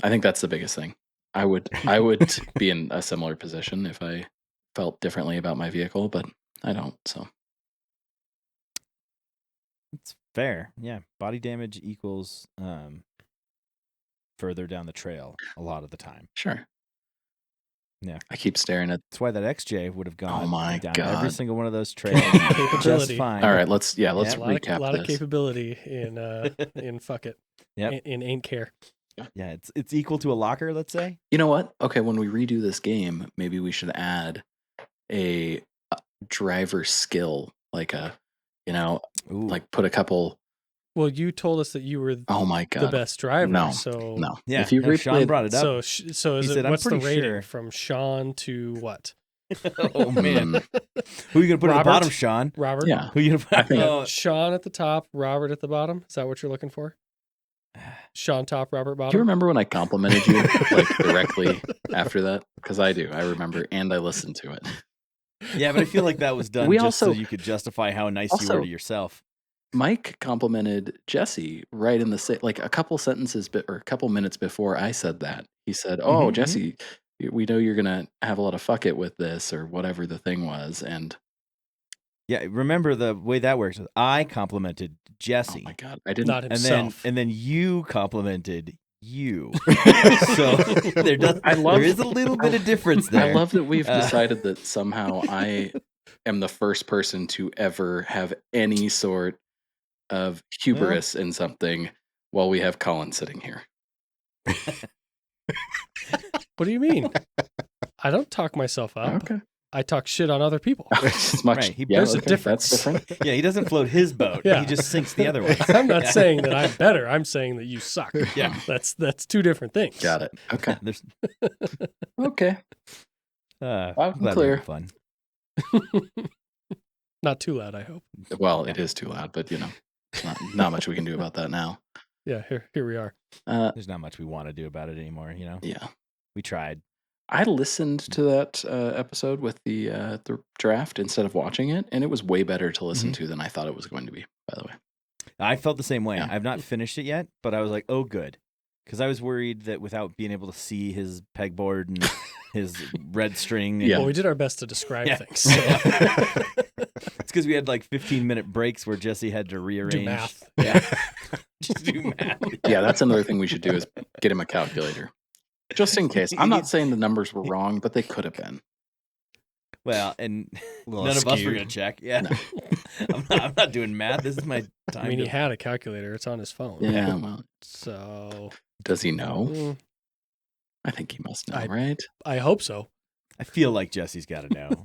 I think that's the biggest thing. I would be in a similar position if I felt differently about my vehicle, but I don't. So It's fair. Yeah. Body damage equals further down the trail a lot of the time. sure. Yeah. I keep staring at. That's why that XJ would have gone my down every God. single one of those trails just Capability. fine. All right, let's Yep. A recap lot of this. capability in fuck it. Yep. In ain't care. Yeah, it's equal to a locker, let's say. You know what? Okay, when we redo this game, maybe we should add a driver skill, like Ooh. like put a couple. Well, you told us that you were Oh my the God. best driver. No, So no. Yeah, If you no, Sean replay, brought it up. so is He it said, "I'm what's the pretty rating sure." from Sean to what? Oh man, Hmm. who are you gonna put at the Robert? bottom, Sean? Robert? Yeah, Who you I gonna think- put? Sean at the top, Robert at the bottom. Is that what you're looking for? Sean top, Robert do bottom. you remember when I complimented you like directly after that? Because I do. I remember, and I listened to it. Yeah, but I feel like that was done We just so also- you could justify how nice you were also- to yourself. Mike complimented Jesse right in the like a couple sentences, or a couple minutes before I said that. He said, "Oh, Mhm, Jesse, we know you're gonna have a lot of fuck it with this or whatever the thing was." And Yeah, remember the way that works. I complimented oh Jesse, my God, I didn't. Not and himself. then you complimented you. So there is a little bit of difference there. I love that we've Uh, decided that somehow I am the first person to ever have any sort of hubris in something while we have Colin sitting here. What do you mean? I don't talk myself up. Okay. I talk shit on other people. It's much, Right, yeah, there's a okay, difference. That's different. Yeah, he doesn't float his boat. Yeah. He just sinks the other way. I'm not Yeah. saying that I'm better. I'm saying that you suck. Yeah. That's two different things. Got it. Okay. There's, Okay. I'm Loud and glad clear. we're having fun. Not too loud, I hope. Well, it is too loud, but not much we can do about that now. Yeah, here we are. There's not much we want to do about it anymore. You know, Yeah. we tried. I listened to that episode with the draft instead of watching it, and it was way better to listen to than I thought it was going to be, by the way. I felt the same way. Yeah. I've not finished it yet, but I was like, oh, good. Because I was worried that without being able to see his pegboard and his red string. And, Yeah. Well, we did our best to describe Yeah. things. So. It's because we had like 15-minute breaks where Jesse had to rearrange. Do math. Yeah. Just do math. Yeah, that's another thing we should do is get him a calculator. Just in case. I'm not saying the numbers were wrong, but they could have been. Well, and Little none of us were skewed. going to check. Yeah. No. I'm not doing math. This is my time. I mean, he to- had a calculator. It's on his phone. Yeah, well, So does he know? mm, I think he must know, I- right? I hope so. I feel like Jesse's got to know.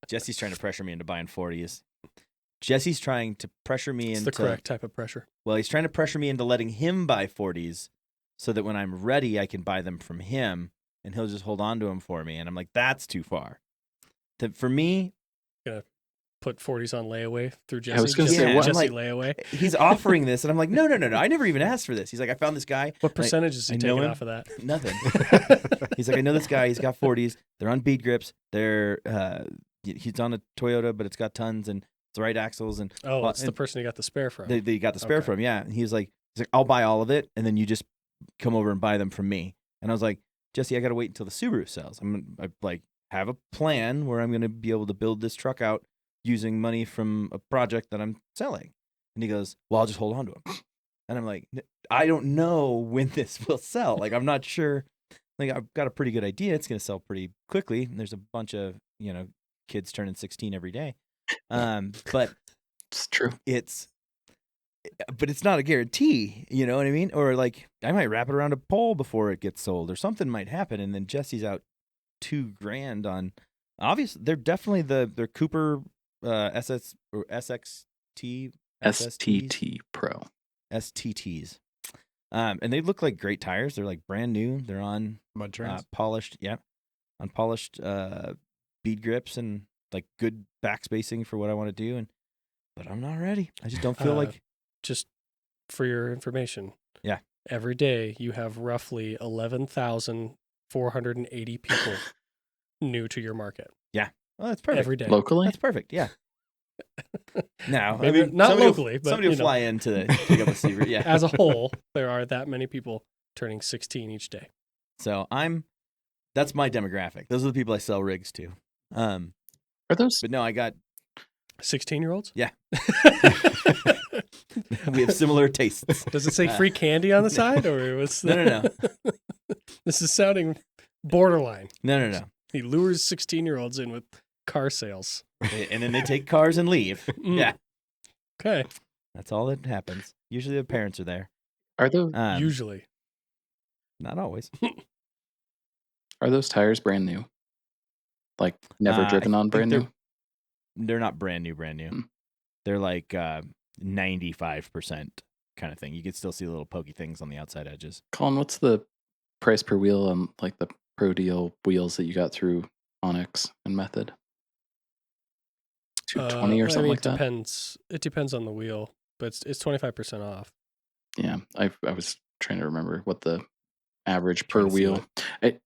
Jesse's trying to pressure me into buying 40s. Jesse's trying to pressure me It's into the correct type of pressure. Well, he's trying to pressure me into letting him buy 40s so that when I'm ready, I can buy them from him and he'll just hold on to them for me. And I'm like, that's too far. For me, Put 40s on layaway through Jesse. I was gonna say, Jesse, what- Jesse I'm layaway. he's offering this. And I'm like, no. I never even asked for this. He's like, I found this guy. What percentage is he I know taking him. off of that? Nothing. He's like, I know this guy. He's got 40s. They're on bead grips. They're he's on a Toyota, but it's got tons and it's the right axles. And Oh, it's the and person you got the spare from. they got the spare Okay. from. Yeah. And he's like, I'll buy all of it. And then you just come over and buy them from me. And I was like, Jesse, I got to wait until the Subaru sells. I like have a plan where I'm going to be able to build this truck out using money from a project that I'm selling. And he goes, well, I'll just hold on to them. And I'm like, I don't know when this will sell. Like, I'm not sure. Like, I've got a pretty good idea. It's going to sell pretty quickly. And there's a bunch of, kids turning 16 every day. But It's true. it's not a guarantee, you know what I mean? Or like I might wrap it around a pole before it gets sold or something might happen. And then Jesse's out $2,000 on, obviously they're definitely their Cooper SS or SXT STT Pro. STTs. And they look like great tires. They're like brand new. They're on Mud trains. polished. Yeah. On polished bead grips and like good back spacing for what I want to do. But I'm not ready. I just don't feel like. Just for your information. Yeah. Every day you have roughly 11,480 people new to your market. Well, that's perfect. Every day. Locally? That's perfect. Yeah. Now, Maybe not somebody locally, but somebody will you know. fly in to pick up a Subaru. Yeah. As a whole, there are that many people turning 16 each day. So that's my demographic. Those are the people I sell rigs to. Are those? But no, I got 16-year-olds? Yeah. We have similar tastes. Does it say free candy on the side, or was No. This is sounding borderline. No. He lures 16-year-olds in with car sales. And then they take cars and leave. Yeah. Okay. That's all that happens. Usually the parents are there. Are those? Usually. Not always. Are those tires brand new? Like never driven on brand new? They're not brand new. Hmm. They're like 95% kind of thing. You can still see little pokey things on the outside edges. Colin, what's the price per wheel on like the Pro Deal wheels that you got through Onyx and Method? 220 or something like that? It depends on the wheel, but it's 25% off. Yeah, I was trying to remember what the average per wheel. The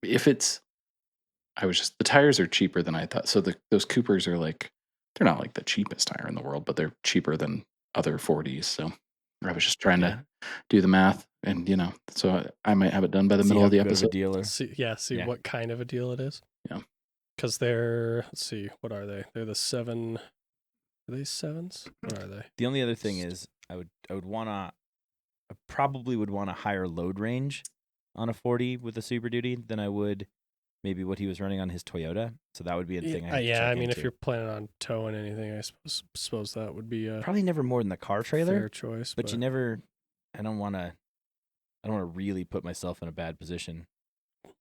tires are cheaper than I thought. So those Coopers are like, they're not like the cheapest tire in the world, but they're cheaper than other 40s. So I was just trying to do the math, and so I might have it done by the middle of the episode. See what kind of a deal it is. Yeah, because they're, let's see, what are they? They're the 7. Are they 7s? What are they? The only other thing is, I probably would want a higher load range on a 40 with a Super Duty than I would maybe what he was running on his Toyota. So that would be a thing. I mean, if you're planning on towing anything, I suppose that would be probably never more than the car trailer. Fair choice, but you never. I don't want to really put myself in a bad position.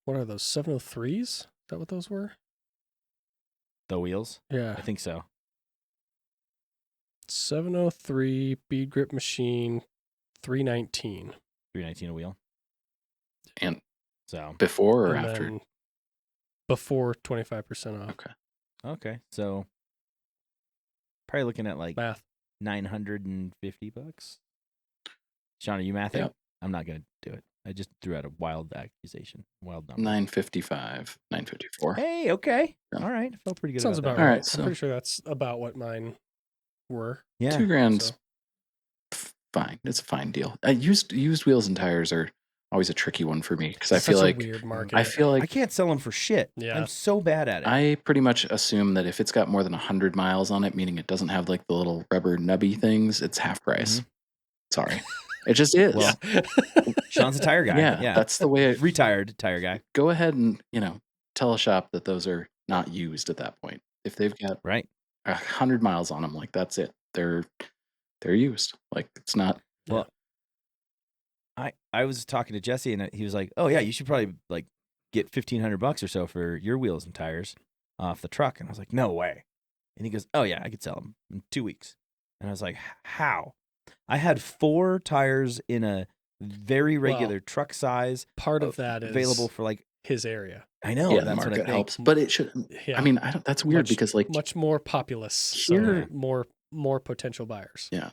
What are those 703s? Is that what those were? The wheels? Yeah, I think so. 703 bead grip machine, 319. 319 a wheel. And so before or after? Before 25% off. Okay. So probably looking at like math. $950. Sean, are you mathing? Yep. I'm not gonna do it. I just threw out a wild accusation. Wild number. 955, 954. Hey, okay. Yeah. All right. Felt pretty good. Sounds about about that. right. All right, so I'm pretty sure that's about what mine were. Yeah. $2,000. Fine. It's a fine deal. Used wheels and tires are always a tricky one for me because I feel like weird market. I feel like I can't sell them for shit. Yeah. I'm so bad at it. I pretty much assume that if it's got more than 100 miles on it, meaning it doesn't have like the little rubber nubby things, it's half price. Mm-hmm. Sorry. It just is. Well, Sean's a tire guy. Yeah. That's the way retired tire guy. Go ahead and, tell a shop that those are not used at that point. If they've got 100 miles on them, like that's it. They're used. Like it's not. Well, I was talking to Jesse and he was like, "Oh yeah, you should probably like get $1,500 or so for your wheels and tires off the truck." And I was like, "No way." And he goes, "Oh yeah, I could sell them in 2 weeks." And I was like, "How?" I had 4 tires in a very regular truck size. Part of that is available for like his area. I know. Yeah, that's the what I market think. helps, but it should. Yeah. I mean, that's weird because like much more populous. Here- So more potential buyers. Yeah,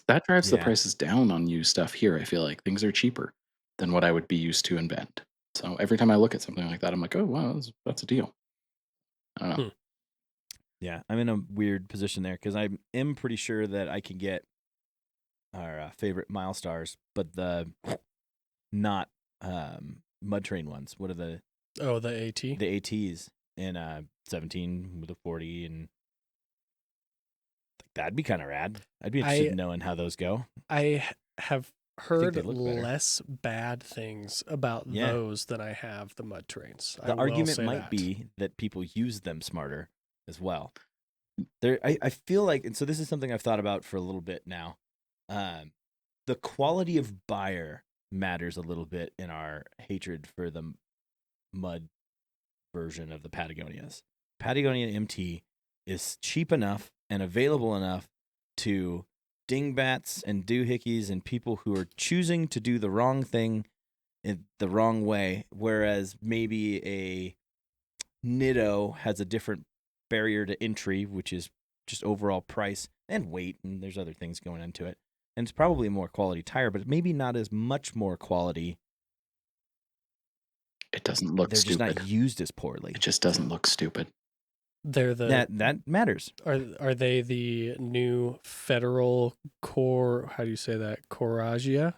that drives the prices down on used stuff here. I feel like things are cheaper than what I would be used to in Bend. So every time I look at something like that, I'm like, oh wow, that's a deal. I don't know. Yeah, I'm in a weird position there because I am pretty sure that I can get our favorite Milestars, but the not mud train ones. What are the AT? The ATs in 17 with a 40, and that'd be kind of rad. I'd be interested in knowing how those go. I have heard they look better. less bad things about those than I have the mud trains. The argument might be that people use them smarter as well. I feel like, and so this is something I've thought about for a little bit now. The quality of buyer matters a little bit in our hatred for the mud version of the Patagonias. Patagonia MT is cheap enough and available enough to dingbats and doohickeys and people who are choosing to do the wrong thing in the wrong way, whereas maybe a Nitto has a different barrier to entry, which is just overall price and weight, and there's other things going into it. And it's probably a more quality tire, but maybe not as much more quality. It doesn't look stupid. They're just not used as poorly. It just doesn't look stupid. They're that matters. Are they the new federal core? How do you say that? Coragia?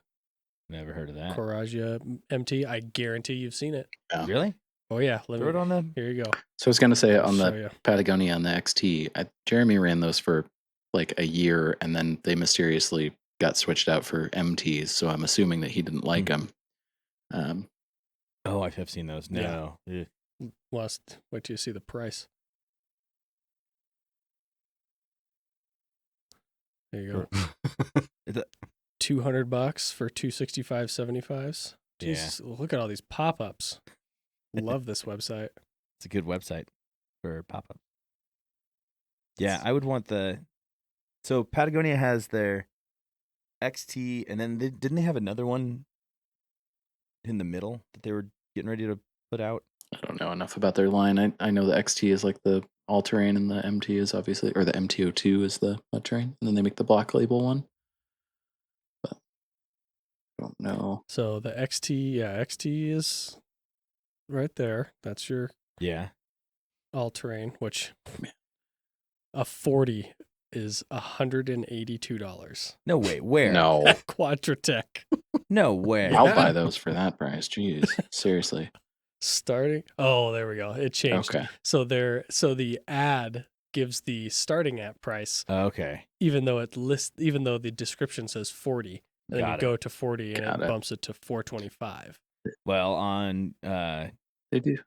Never heard of that. Coraggio MT. I guarantee you've seen it. Yeah. Really? Oh yeah, Throw it on the. here you go. So I was gonna say I'll on show the you. Patagonia on the XT, Jeremy ran those for like a year, and then they mysteriously got switched out for MTs. So I'm assuming that he didn't like them. Oh, I've seen those. No. Yeah. Wait till you see the price. There you go. $200 for 265/75s. Jesus, look at all these pop-ups. Love this website. It's a good website for pop-up. Yeah, I would want the. So Patagonia has their XT, and then didn't they have another one in the middle that they were getting ready to put out? I don't know enough about their line. I know the XT is like the all-terrain, and the MT is obviously, or the MT02 is the all-terrain, and then they make the Black Label one. But I don't know. So the XT, XT is right there. That's your all-terrain, which a 40 is $182. No way. Where? No. Quadratech. No way. I'll buy those for that price. Jeez. Seriously. Starting. Oh, there we go. It changed. Okay. So the ad gives the starting at price, Okay. even though the description says 40, and then you go to 40 and it bumps it to 425. Well, on They do.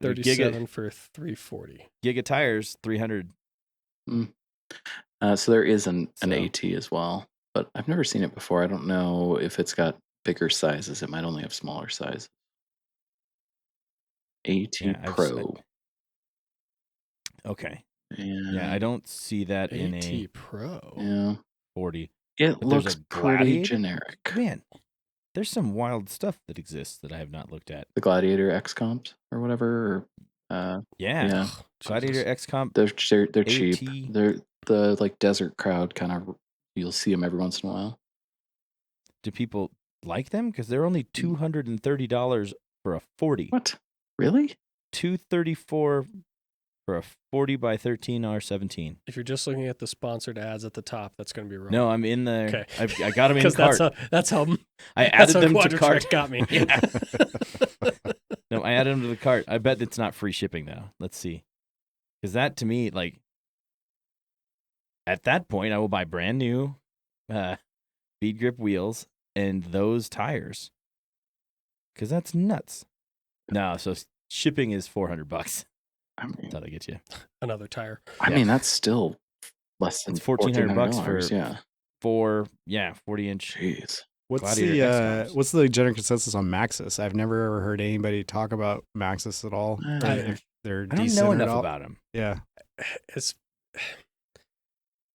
37 for 340. Giga Tires 300. So there is an AT as well, but I've never seen it before. I don't know if it's got bigger sizes. It might only have smaller sizes. AT Pro. Okay. And Yeah, I don't see that in a AT Pro. Yeah. 40. It But there's looks a pretty Gladiator? generic. Man, there's some wild stuff that exists that I have not looked at. The Gladiator X comps or whatever. Yeah. Oh, Gladiator Jesus. X Comp. They're cheap. AT. They're the like desert crowd kind of. You'll see them every once in a while. Do people like them? Because they're only $230 for a 40. What? Really? $234 for a 40 by 13 R17. If you're just looking at the sponsored ads at the top, that's going to be wrong. No, I'm in there. Okay. I got them in cart. That's how I added them to Quadratech cart. got me. Yeah. No, I added them to the cart. I bet it's not free shipping though. Let's see. Because that to me, like, at that point, I will buy brand new bead grip wheels and those tires. Because that's nuts. No, so shipping is $400. I mean, That's how they get you. Another tire. I mean that's still less than It's $1,400 for yeah. 40-inch. Jeez. What's Gladiator X-Coms. what's the general consensus on Maxxis? I've never ever heard anybody talk about Maxxis at all. Or if they're I don't decent know at enough all. about them. Yeah.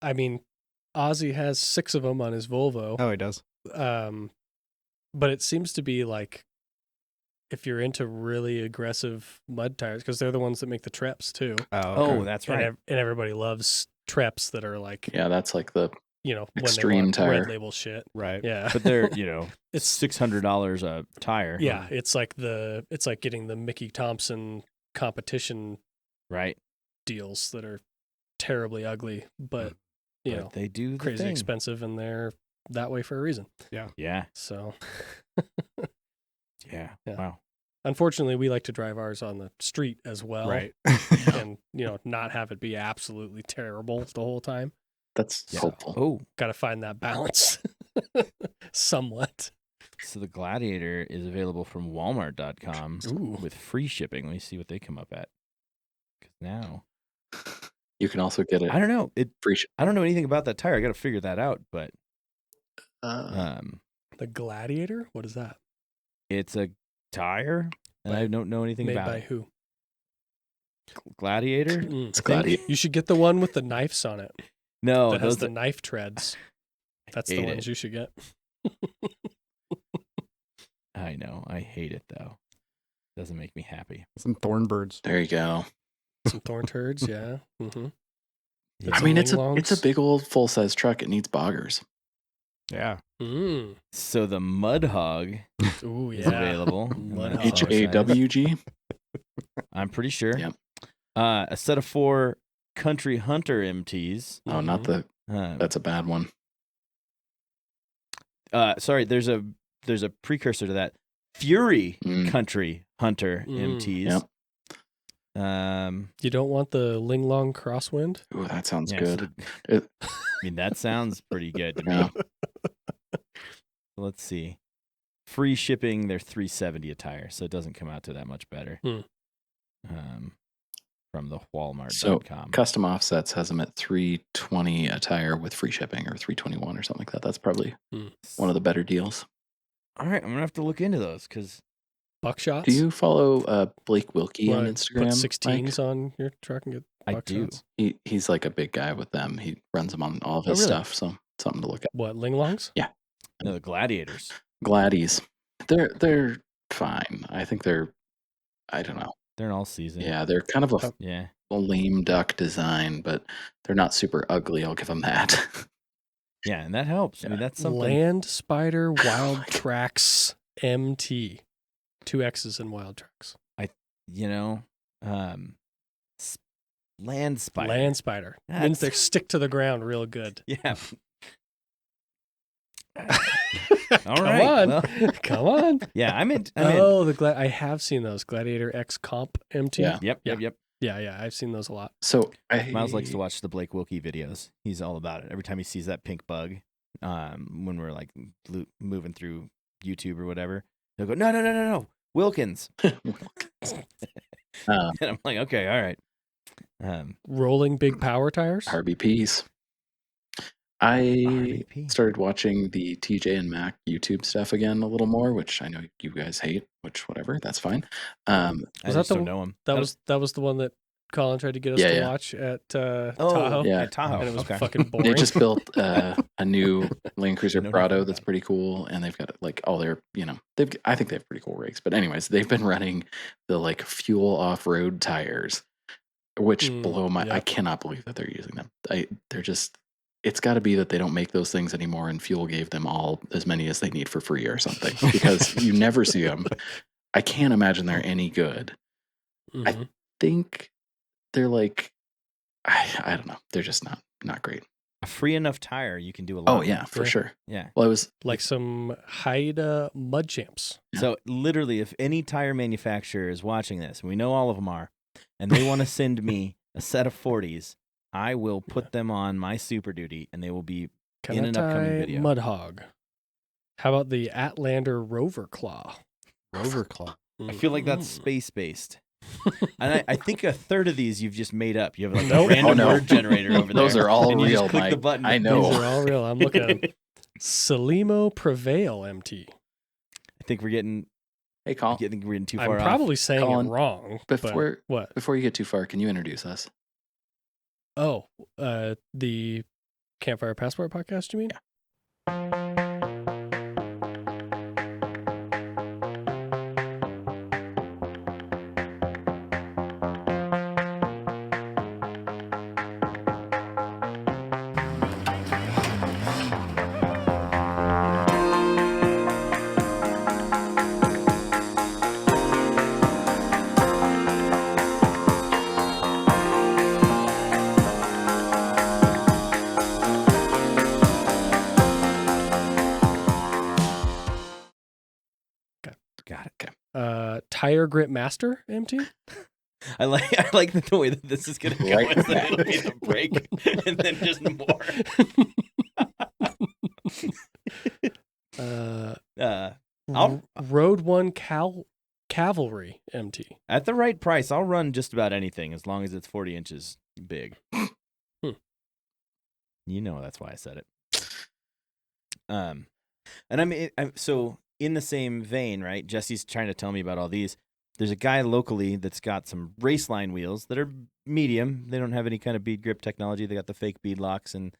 I mean, Ozzy has 6 of them on his Volvo. Oh, he does. But it seems to be like, if you're into really aggressive mud tires, because they're the ones that make the Treps too. Oh, That's right. And everybody loves Treps that are like, Yeah, that's like the when extreme they want tire. red label shit. right. Yeah. But they're, It's $600 a tire. Yeah, it's like getting the Mickey Thompson competition Right. deals that are terribly ugly, but But they do the crazy thing. expensive, and they're that way for a reason. Yeah. So, Yeah. Yeah. Wow. unfortunately, we like to drive ours on the street as well, Right. and not have it be absolutely terrible the whole time. That's Yeah. hopeful. Oh, Got to find that balance, somewhat. so the Gladiator is available from Walmart.com Ooh. with free shipping. Let me see what they come up at. Because now, You can also get it I don't know. free. I don't know anything about that tire. I got to figure that out. But The Gladiator, what is that? it's a tire, and I don't know anything Made about by it. who? Gladiator? Mm. It's Gladiator. You should get the one with the knives on it. No, that has those the knife treads. That's the hate ones it. you should get. I know. I hate it though. Doesn't make me happy. Some thornbirds. There you go. Some thorn turds, yeah. Mm-hmm. Yeah. I mean, it's a Linglongs. big old full size truck. It needs boggers. Yeah. Mm. So the Mud Hog Ooh, is yeah. available. Mud And Hog. that's our size. HAWG. I'm pretty sure. Yep. A set of 4 Country Hunter MTs. Oh, not the. Uh, That's a bad one. sorry, there's a there's a precursor to that. Fury Mm. Country Hunter MTs. Yep. You don't want the Ling Long Crosswind? Ooh, that sounds Yeah, good. I mean, that sounds pretty good to Yeah. me. Let's see. Free shipping, they're $370 a tire, so it doesn't come out to that much better. From the Walmart.com. So Custom Offsets has them at $320 a tire with free shipping, or $321 or something like that. That's probably one of the better deals. All right, I'm gonna have to look into those because Buckshots? Do you follow Blake Wilkie on Put Instagram? 16s Mike? on your truck and get I buckshots? do. He's like a big guy with them. He runs them on all of his really? stuff, so something to look at. What, Ling Longs? Yeah. No, the Gladiators. Gladdies. They're fine. I think I don't know. They're an all season. Yeah, they're kind of Yeah. a lame duck design, but they're not super ugly. I'll give them that. Yeah, and that helps. I mean, that's something. Land Spider Wild Tracks MT. 2 X's in Wild Tracks. You know, Land Spider. Land Spider. Means they stick to the ground real good. Yeah. All Come right. on. Well, Come on. yeah, I'm in. I have seen those. Gladiator X Comp MT. Yeah. Yep. Yeah, I've seen those a lot. So Miles likes to watch the Blake Wilkie videos. He's all about it. Every time he sees that pink bug, when we're like moving through YouTube or whatever, he'll go, no, Wilkins. And I'm like, okay, all right. Rolling big power tires. RBPs. I RBP. started watching the TJ and Mac YouTube stuff again a little more, which I know you guys hate, which whatever, that's fine. I Was just that don't know him. That was the one that Colin tried to get us to watch at Tahoe. Yeah. At Tahoe. And it was okay. fucking boring. They just built a new Land Cruiser No Prado doubt that's about it. pretty cool, and they've got like all their, I think they have pretty cool rigs. But anyways, they've been running the like fuel off-road tires, which blow my. yeah. I cannot believe that they're using them. They're just. It's got to be that they don't make those things anymore, and Fuel gave them all as many as they need for free or something, because you never see them. I can't imagine they're any good. Mhm. I think they're like, I don't know. They're just not great. A free enough tire, you can do a lot. Oh yeah, for sure. Yeah. Well, I was Like some Haida Mud Champs. Yeah. So literally, if any tire manufacturer is watching this, and we know all of them are, and they want to send me a set of 40s, I will put them on my Super Duty, and they will be in an upcoming Kanatai video. Mud Hog. How about the Atlander Rover Claw? Rover Claw. I feel like that's space-based. And I think a third of these you've just made up. You have like Nope. a random Oh, no. word generator over there. Those are all and you real, just click the Mike. button. I know. These are all real. I'm looking at them. Salimo Prevail MT. I think we're getting. Hey, I Colin. think we're getting too I'm far off. probably saying Colin, it wrong. Before What? before you get too far, can you introduce us? Oh, the Campfire Passport podcast, you mean? Got it. Tire Grip Master MT? I like the way that this is going to go. Right. It's a little bit of break, and then just more. Road One Cavalry MT. At the right price, I'll run just about anything as long as it's 40 inches big. You know that's why I said it. And so in the same vein, right? Jesse's trying to tell me about all these. There's a guy locally that's got some Raceline wheels that are medium. They don't have any kind of bead grip technology. They got the fake bead locks and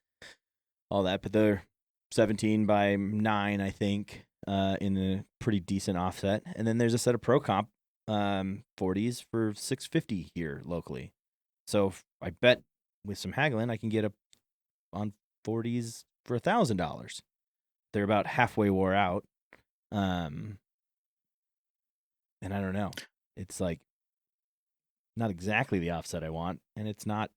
all that, but they're 17 by 9, I think, in a pretty decent offset. And then there's a set of Pro Comp 40s for $650 here locally. So I bet with some haggling, I can get on 40s for $1,000. They're about halfway wore out. And I don't know. It's like not exactly the offset I want, and it's not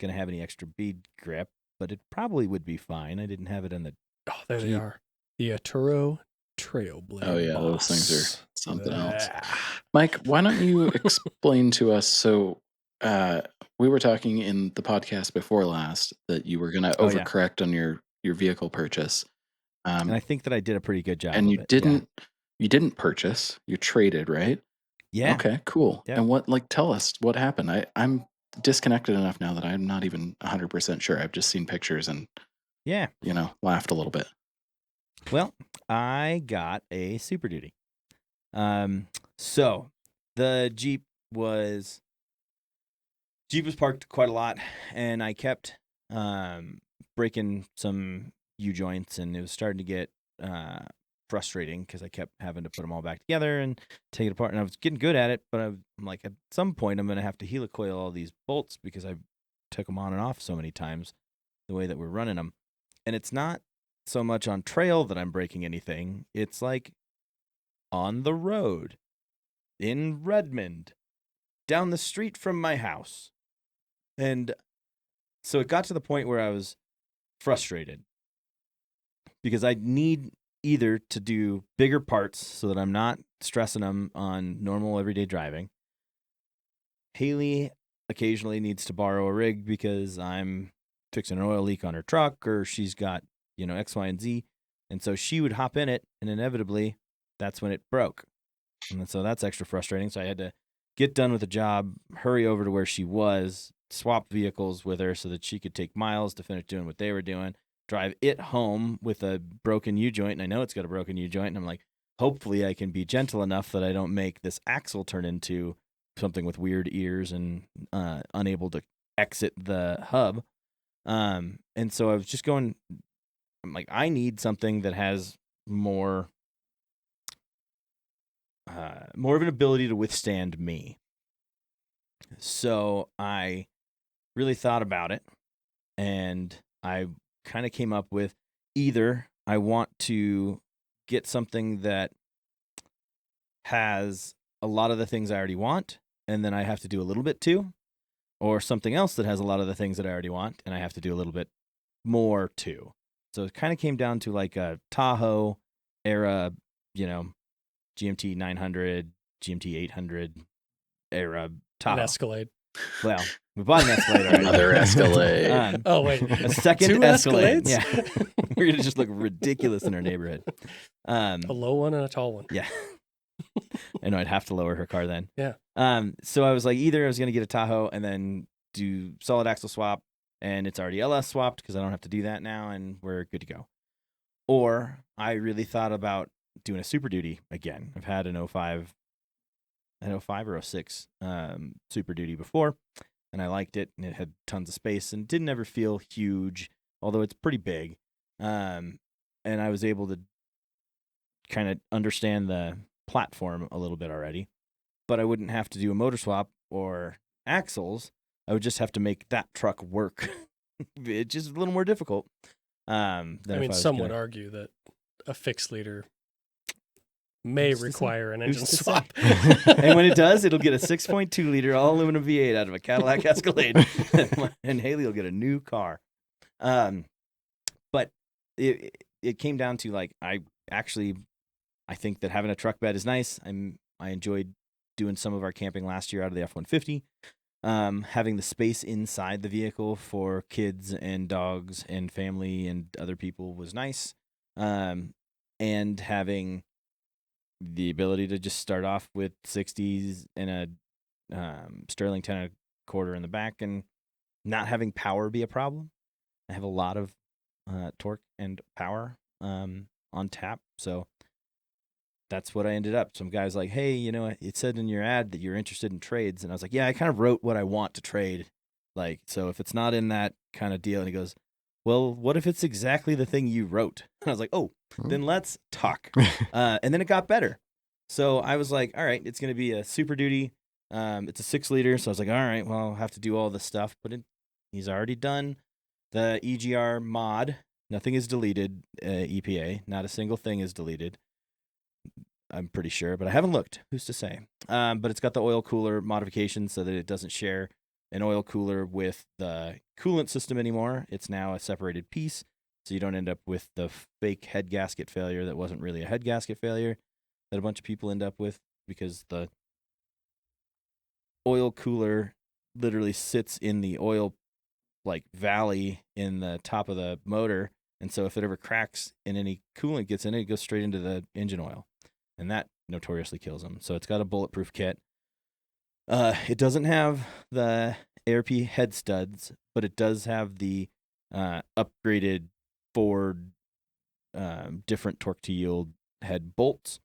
going to have any extra bead grip, but it probably would be fine. I didn't have it in the Oh, there they Jeep. are. The Arturo Trailblazer. Oh yeah, those boss. things are something else. Ah. Mike, why don't you explain to us? So, we were talking in the podcast before last that you were going to Oh, yeah. overcorrect on your vehicle purchase, And I think that I did a pretty good job and of you it. didn't. You didn't purchase. You traded, right? Yeah. Okay, cool. Yeah. And what? Like, tell us what happened. I'm disconnected enough now that I'm not even 100% sure. I've just seen pictures and Yeah. laughed a little bit. Well, I got a Super Duty. So the Jeep was parked quite a lot, and I kept breaking some U-joints, and it was starting to get frustrating because I kept having to put them all back together and take it apart, and I was getting good at it, but I'm like, at some point, I'm going to have to helicoil all these bolts because I took them on and off so many times the way that we're running them. And it's not so much on trail that I'm breaking anything. It's like on the road in Redmond, down the street from my house. And so it got to the point where I was frustrated because I need either to do bigger parts so that I'm not stressing them on normal everyday driving. Haley occasionally needs to borrow a rig because I'm fixing an oil leak on her truck, or she's got, X, Y, and Z. And so she would hop in it, and inevitably that's when it broke. And so that's extra frustrating. So I had to get done with the job, hurry over to where she was, swap vehicles with her so that she could take miles to finish doing what they were doing, drive it home with a broken U-joint. And I know it's got a broken U-joint. And I'm like, hopefully I can be gentle enough that I don't make this axle turn into something with weird ears and unable to exit the hub. And so I was just going, I'm like, I need something that has more of an ability to withstand me. So I really thought about it, and I kind of came up with either I want to get something that has a lot of the things I already want, and then I have to do a little bit too, or something else that has a lot of the things that I already want, and I have to do a little bit more too. So it kind of came down to like a Tahoe era, GMT 900, GMT 800 era Tahoe. An Escalade. Well, we bought an Escalade already. Another Escalade. Oh wait, a second two Escalade. Escalades? Yeah, we're gonna just look ridiculous in our neighborhood. A low one and a tall one. Yeah, I know I'd have to lower her car then. Yeah. So I was like, either I was gonna get a Tahoe and then do solid axle swap, and it's already LS swapped because I don't have to do that now, and we're good to go. Or I really thought about doing a Super Duty again. I've had an 05 or 06 Super Duty before, and I liked it, and it had tons of space and didn't ever feel huge, although it's pretty big. And I was able to kind of understand the platform a little bit already, but I wouldn't have to do a motor swap or axles. I would just have to make that truck work. It's just a little more difficult. Some would argue that a fixed liter may require an engine swap. And when it does, it'll get a 6.2 liter all aluminum V8 out of a Cadillac Escalade, and Haley will get a new car. But it came down to like I think that having a truck bed is nice. I enjoyed doing some of our camping last year out of the F-150. Having the space inside the vehicle for kids and dogs and family and other people was nice. And having the ability to just start off with 60s and a Sterling 10.25 in the back, and not having power be a problem. I have a lot of torque and power on tap, so that's what I ended up. Some guy's like, hey, it said in your ad that you're interested in trades. And I was like, yeah, I kind of wrote what I want to trade. Like, so if it's not in that kind of deal, and he goes, well, what if it's exactly the thing you wrote? And I was like, oh, then let's talk. And then it got better. So I was like, all right, it's going to be a Super Duty. It's a 6 liter. So I was like, all right, well, I'll have to do all this stuff. But he's already done the EGR mod. Nothing is deleted, EPA. Not a single thing is deleted. I'm pretty sure, but I haven't looked. Who's to say? But it's got the oil cooler modification so that it doesn't share an oil cooler with the coolant system anymore. It's now a separated piece. so you don't end up with the fake head gasket failure that wasn't really a head gasket failure that a bunch of people end up with because the oil cooler literally sits in the oil like valley in the top of the motor, and so if it ever cracks and any coolant gets in it, it goes straight into the engine oil, and that notoriously kills them. So it's got a bulletproof kit. It doesn't have the ARP head studs, but it does have the upgraded Ford different torque to yield head bolts.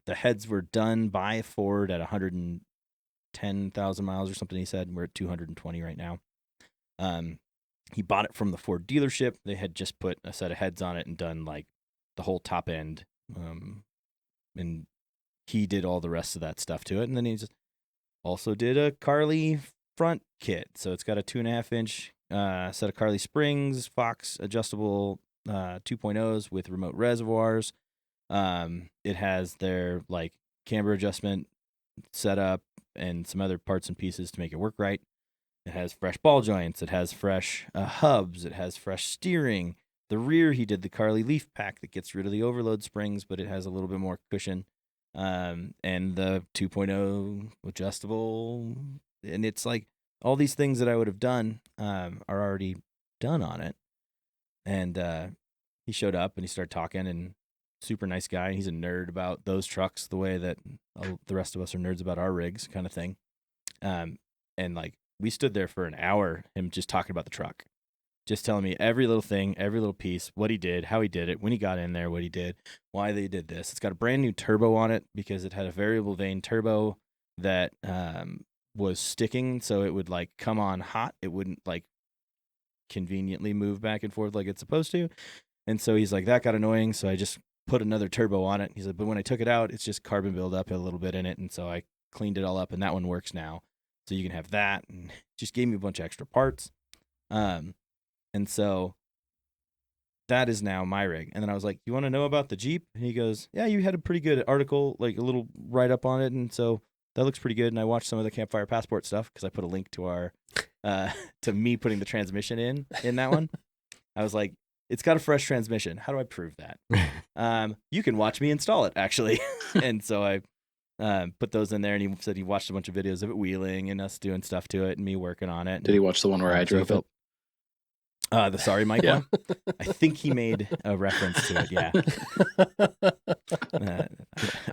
The heads were done by Ford at 110,000 miles or something. He said we're at 220 right now. He bought it from the Ford dealership. They had just put a set of heads on it and done like the whole top end, and he did all the rest of that stuff to it. And then he just also did a Carly front kit. So it's got a 2.5-inch set of Carly springs, Fox adjustable 2.0s with remote reservoirs. It has their like camber adjustment setup and some other parts and pieces to make it work right. It has fresh ball joints. It has fresh hubs. It has fresh steering. The rear, he did the Carly leaf pack that gets rid of the overload springs, but it has a little bit more cushion. And the 2.0 adjustable. And it's like all these things that I would have done are already done on it. And he showed up and he started talking, and super nice guy. He's a nerd about those trucks the way that the rest of us are nerds about our rigs kind of thing. And like, we stood there for an hour, him just talking about the truck, just telling me every little thing, every little piece, what he did, how he did it, when he got in there, what he did, why they did this. It's got a brand new turbo on it because it had a variable vane turbo that was sticking, so it would like come on hot. It wouldn't like conveniently move back and forth like it's supposed to. And so he's like, that got annoying, so I just put another turbo on it. He's like, but when I took it out, it's just carbon buildup a little bit in it, and so I cleaned it all up, and that one works now. So you can have that, and just gave me a bunch of extra parts. And so that is now my rig. And then I was like, you want to know about the Jeep? And he goes, yeah, you had a pretty good article, like a little write-up on it, and so that looks pretty good. And I watched some of the Campfire Passport stuff because I put a link to our, to me putting the transmission in that one. I was like, it's got a fresh transmission. How do I prove that? You can watch me install it, actually. And so I put those in there, and he said he watched a bunch of videos of it wheeling and us doing stuff to it and me working on it. Did he watch the one where I drove it? The Sorry Mike Yeah. one? I think he made a reference to it, yeah.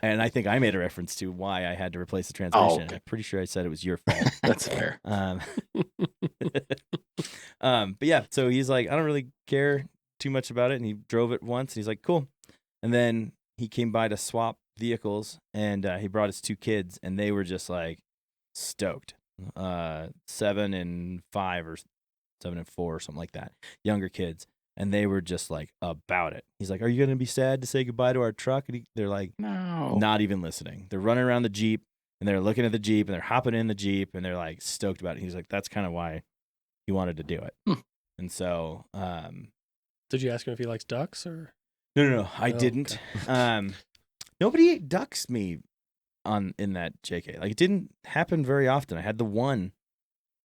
And I think I made a reference to why I had to replace the transmission. okay. I'm pretty sure I said it was your fault. That's fair. But yeah, so he's like, I don't really care too much about it, and he drove it once, and he's like, cool. And then he came by to swap vehicles, and he brought his two kids, and they were just like stoked. 7 and 5 or 7 and 4 or something like that, younger kids, and they were just like about it. He's like, are you gonna be sad to say goodbye to our truck? And they're like, No. not even listening. They're running around the Jeep, and they're looking at the Jeep, and they're hopping in the Jeep, and they're like stoked about it. He's like, that's kind of why he wanted to do it. And so Did you ask him if he likes ducks or? no, I Oh, didn't. Nobody ducks me in that JK. Like, it didn't happen very often. I had the one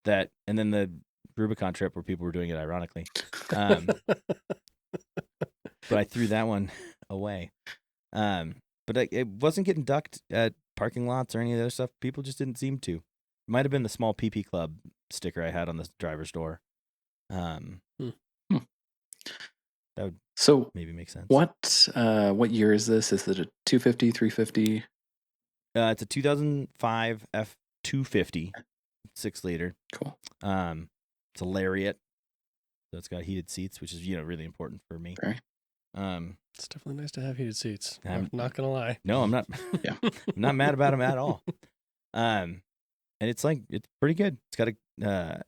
that, and then the Rubicon trip where people were doing it ironically. But I threw that one away. But it wasn't getting ducked at parking lots or any of the other stuff. People just didn't seem to. It might have been the small PP Club sticker I had on the driver's door. That would So maybe make sense. what year is this? Is it a 250, 350? It's a 2005 F250, 6-liter. Cool. It's a Lariat, so it's got heated seats, which is really important for me. Very. It's definitely nice to have heated seats. I'm- I'm not gonna lie. No, I'm not. Yeah. I'm not mad about them at all. And it's pretty good. It's got a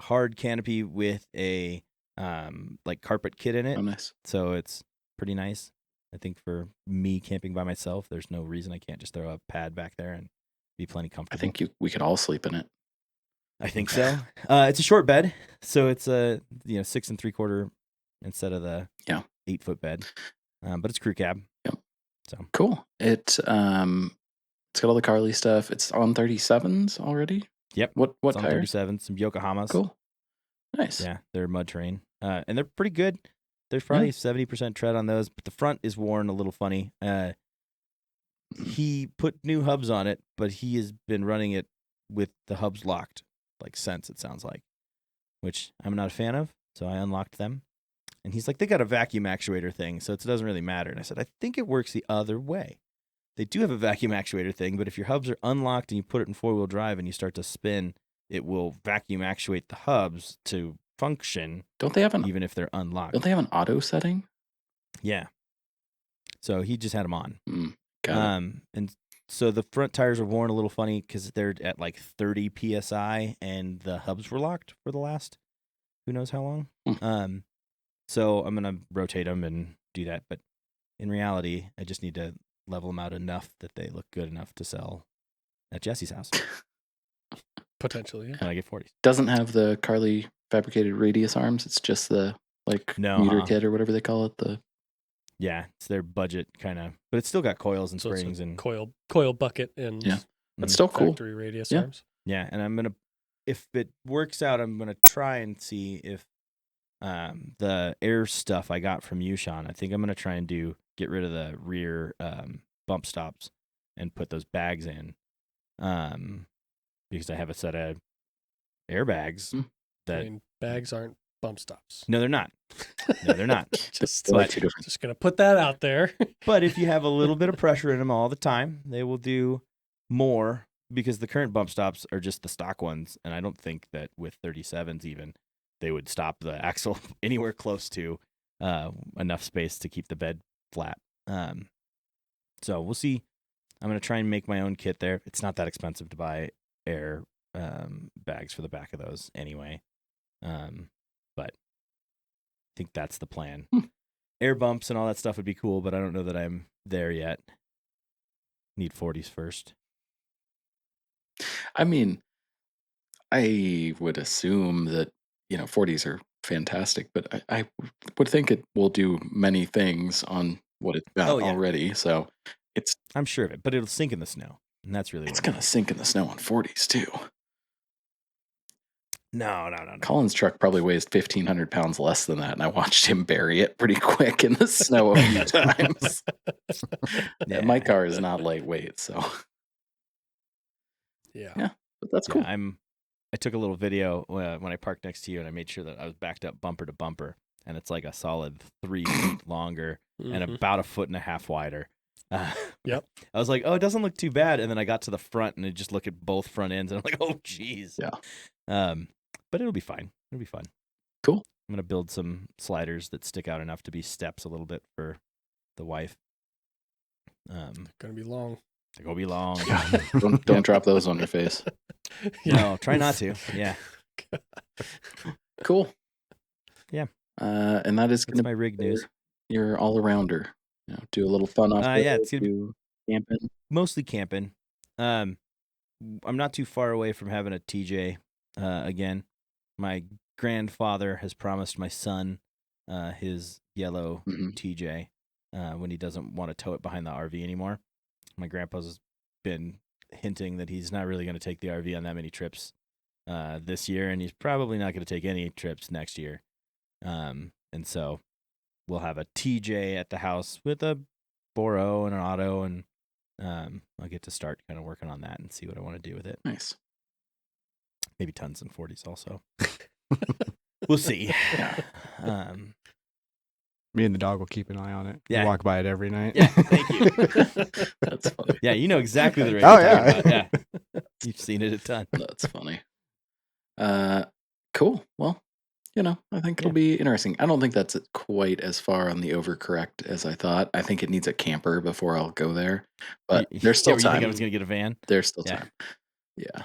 hard canopy with a like carpet kit in it, Oh, nice. so it's pretty nice. I think for me camping by myself, there's no reason I can't just throw a pad back there and be plenty I comfortable. think we could all sleep in it. I think so. It's a short bed, so it's a 6 3/4 instead of the 8-foot bed. But it's crew cab. Yep. So Cool. It's got all the Carly stuff. It's on 37s already. Yep. What it's on tires? 37, some Yokohamas. Cool. Nice. Yeah, they're mud terrain, and they're pretty good. there's probably 70% tread on those, but the front is worn a little funny. He put new hubs on it, but he has been running it with the hubs locked, like since, it sounds like, which I'm not a fan of. So I unlocked them. And he's like, they got a vacuum actuator thing, so it doesn't really matter. And I said, I think it works the other way. They do have a vacuum actuator thing, but if your hubs are unlocked and you put it in 4-wheel drive and you start to spin, it will vacuum actuate the hubs to function. Don't they have even if they're unlocked? Don't they have an auto setting? Yeah. So he just had them on. Got it. And so the front tires are worn a little funny because they're at like 30 psi, and the hubs were locked for the last who knows how long. So I'm gonna rotate them and do that, but in reality, I just need to level them out enough that they look good enough to sell at Jesse's house. Potentially, yeah. And I get 40s. Doesn't have the Carly fabricated radius arms. It's just the meter kit or whatever they call it. Yeah, it's their budget kind of, but it's still got coils and springs and coil bucket and that's still cool. Factory radius arms. Yeah, and I'm gonna, if it works out, I'm gonna try and see if the air stuff I got from Yushan, I think I'm gonna try and get rid of the rear bump stops and put those bags in, because I have a set of airbags that bags aren't bump stops. No, they're not. No, they're not. Just gonna put that out there. But if you have a little bit of pressure in them all the time, they will do more, because the current bump stops are just the stock ones, and I don't think that with 37s even they would stop the axle anywhere close to enough space to keep the bed flat. So we'll see. I'm gonna try and make my own kit there. It's not that expensive to buy air bags for the back of those anyway. But I think that's the plan. Air bumps and all that stuff would be cool, but I don't know that I'm there yet. Need 40s first. I mean, I would assume that 40s are fantastic, but I would think it will do many things on what it's got already. So I'm sure of it, but it'll sink in the snow, and that's really it's gonna sink in the snow on 40s too. No. Colin's truck probably weighs 1,500 pounds less than that, and I watched him bury it pretty quick in the snow a few times. Yeah, my car is not lightweight, so yeah, but that's cool. I took a little video when I parked next to you, and I made sure that I was backed up bumper to bumper, and it's like a solid 3 feet longer and about 1.5 feet wider. Yep. I was like, oh, it doesn't look too bad, and then I got to the front and I just look at both front ends, and I'm like, oh, geez. Yeah. But it'll be fine. It'll be fun. Cool. I'm gonna build some sliders that stick out enough to be steps a little bit for the wife. Gonna be long. They're gonna be long. Don't drop those on your face. No, try not to. Yeah. Cool. Yeah. And that is That's my rig news. You're all arounder. Do a little fun off. It's gonna be camping. Mostly camping. I'm not too far away from having a TJ again. My grandfather has promised my son his yellow TJ when he doesn't want to tow it behind the RV anymore. My grandpa's been hinting that he's not really going to take the RV on that many trips this year, and he's probably not going to take any trips next year. And so we'll have a TJ at the house with a 4.0 and an auto, and I'll get to start kind of working on that and see what I want to do with it. Nice. Maybe tons and 40s also. We'll see. Yeah. Me and the dog will keep an eye on it. Yeah. We walk by it every night. Yeah, thank you. That's funny. Yeah, you know exactly the rig. Oh, I'm yeah. talking about. Yeah. You've seen it a ton. That's funny. Cool. Well, I think it'll be interesting. I don't think that's quite as far on the overcorrect as I thought. I think it needs a camper before I'll go there. But there's still You time. think I was going to get a van? There's still time. Yeah.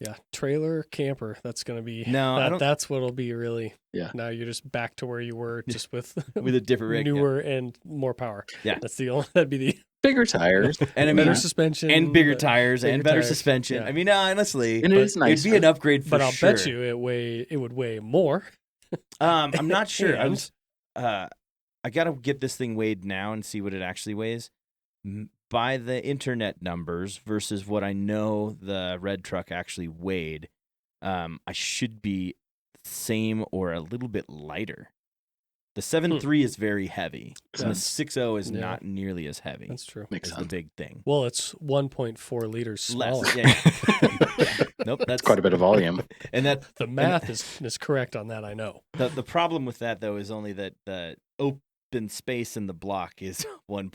Yeah, trailer camper. That's gonna be that's what'll be really. Yeah. Now you're just back to where you were, just with a different rig, newer and more power. Yeah, that'd be the bigger tires and better suspension and bigger tires and better tires. suspension. Yeah. I mean, honestly, and it is nice. It'd be an upgrade, but I'll bet you it would weigh more. I'm not sure. I got to get this thing weighed now and see what it actually weighs. By the internet numbers versus what I know the red truck actually weighed, I should be same or a little bit lighter. The 7.3 is very heavy, and the Sense. 6.0 is Yeah. not nearly as heavy. That's true. Makes Is the sense. big thing. Well, it's 1.4 liters smaller. Less. Yeah. Nope. That's Quite a bit of volume. And that The math is correct on that, I know. the problem with that though is only that the open space in the block is 1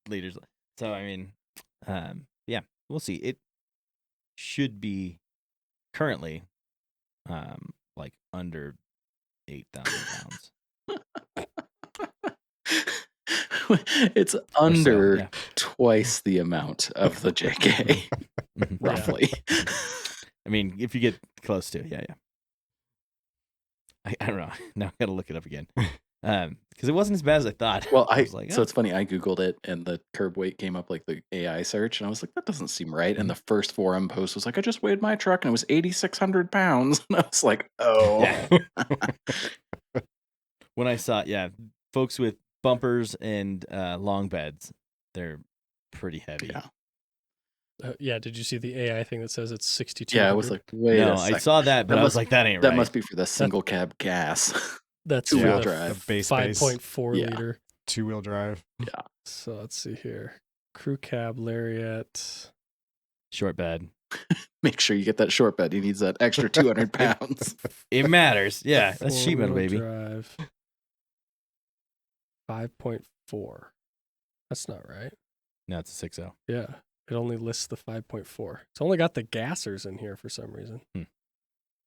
liters. So I mean, yeah, we'll see. It should be currently like under 8,000 pounds. It's Or so, under yeah. twice the amount of the JK, Mhm. roughly. I mean, if you get close to, yeah. I don't know. Now I gotta look it up again. Because it wasn't as bad as I thought. Well, I was like, so oh. it's funny. I googled it, and the curb weight came up like the AI search, and I was like, that doesn't seem right. And the first forum post was like, I just weighed my truck, and it was 8,600 pounds. And I was like, oh, Yeah. When I saw, folks with bumpers and long beds, they're pretty heavy. yeah. Did you see the AI thing that says it's 62? Yeah, I was like, wait No, a I second. saw that, but That I was must- like, that ain't That right. must be for the single cab gas. That's two-wheel for the drive. The base 5.4 Yeah. liter. 2-wheel drive. So let's see here. Crew cab lariat. Short bed. Make sure you get that short bed. He needs that extra 200 pounds. It matters. Yeah, that's sheet metal, Four-wheel baby. Drive. 5.4. That's not right. No, it's a 6.0. Yeah. It only lists the 5.4. It's only got the gassers in here for some reason.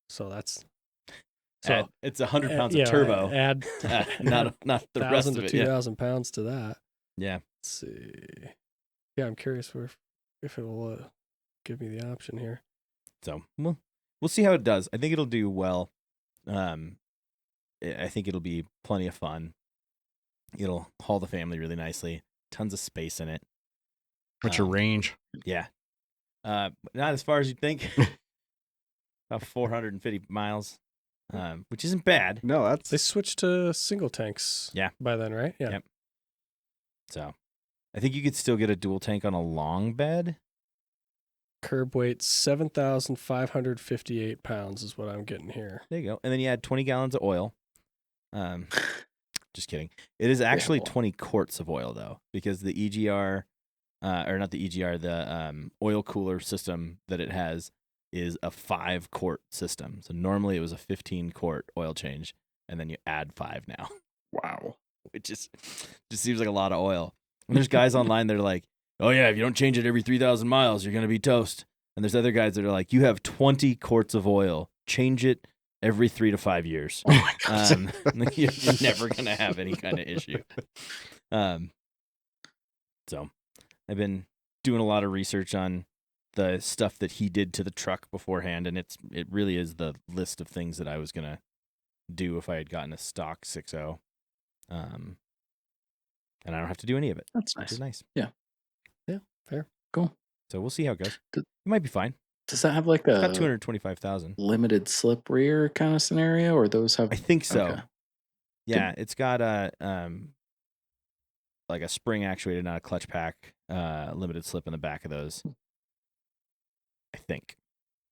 So that's It's 100 pounds yeah, of turbo. Add not the rest 1,000 of to it. Yeah. 2,000 pounds to that. Yeah. Let's see. Yeah, I'm curious if it will give me the option here. So we'll see how it does. I think it'll do well. I think it'll be plenty of fun. It'll haul the family really nicely. Tons of space in it. What's your range? Yeah. Not as far as you'd think. About 450 miles, which isn't bad. No, They that's switched to single tanks by then, right? Yeah. Yep. So I think you could still get a dual tank on a long bed. Curb weight 7,558 pounds is what I'm getting here. There you go. And then you add 20 gallons of oil. Just kidding. It is actually Terrible. 20 quarts of oil, though, because the EGR, or not the EGR, the oil cooler system that it has is a 5-quart system. So normally it was a 15-quart oil change, and then you add 5 now, Wow. which just seems like a lot of oil. And there's guys online that are like, oh, yeah, if you don't change it every 3,000 miles, you're going to be toast. And there's other guys that are like, you have 20 quarts of oil. Change it every 3 to 5 years. Oh my God. You're never going to have any kind of issue. So I've been doing a lot of research on the stuff that he did to the truck beforehand, and it really is the list of things that I was going to do if I had gotten a stock 6.0. And I don't have to do any of it, That's which nice. is nice. Yeah, fair. Cool. So we'll see how it goes. Did- It might be fine. Does that have like It's got a 225,000. limited slip rear kind of scenario, or those have? I think so. Okay. Yeah, it's got a like a spring actuated, not a clutch pack, limited slip in the back of those. I think.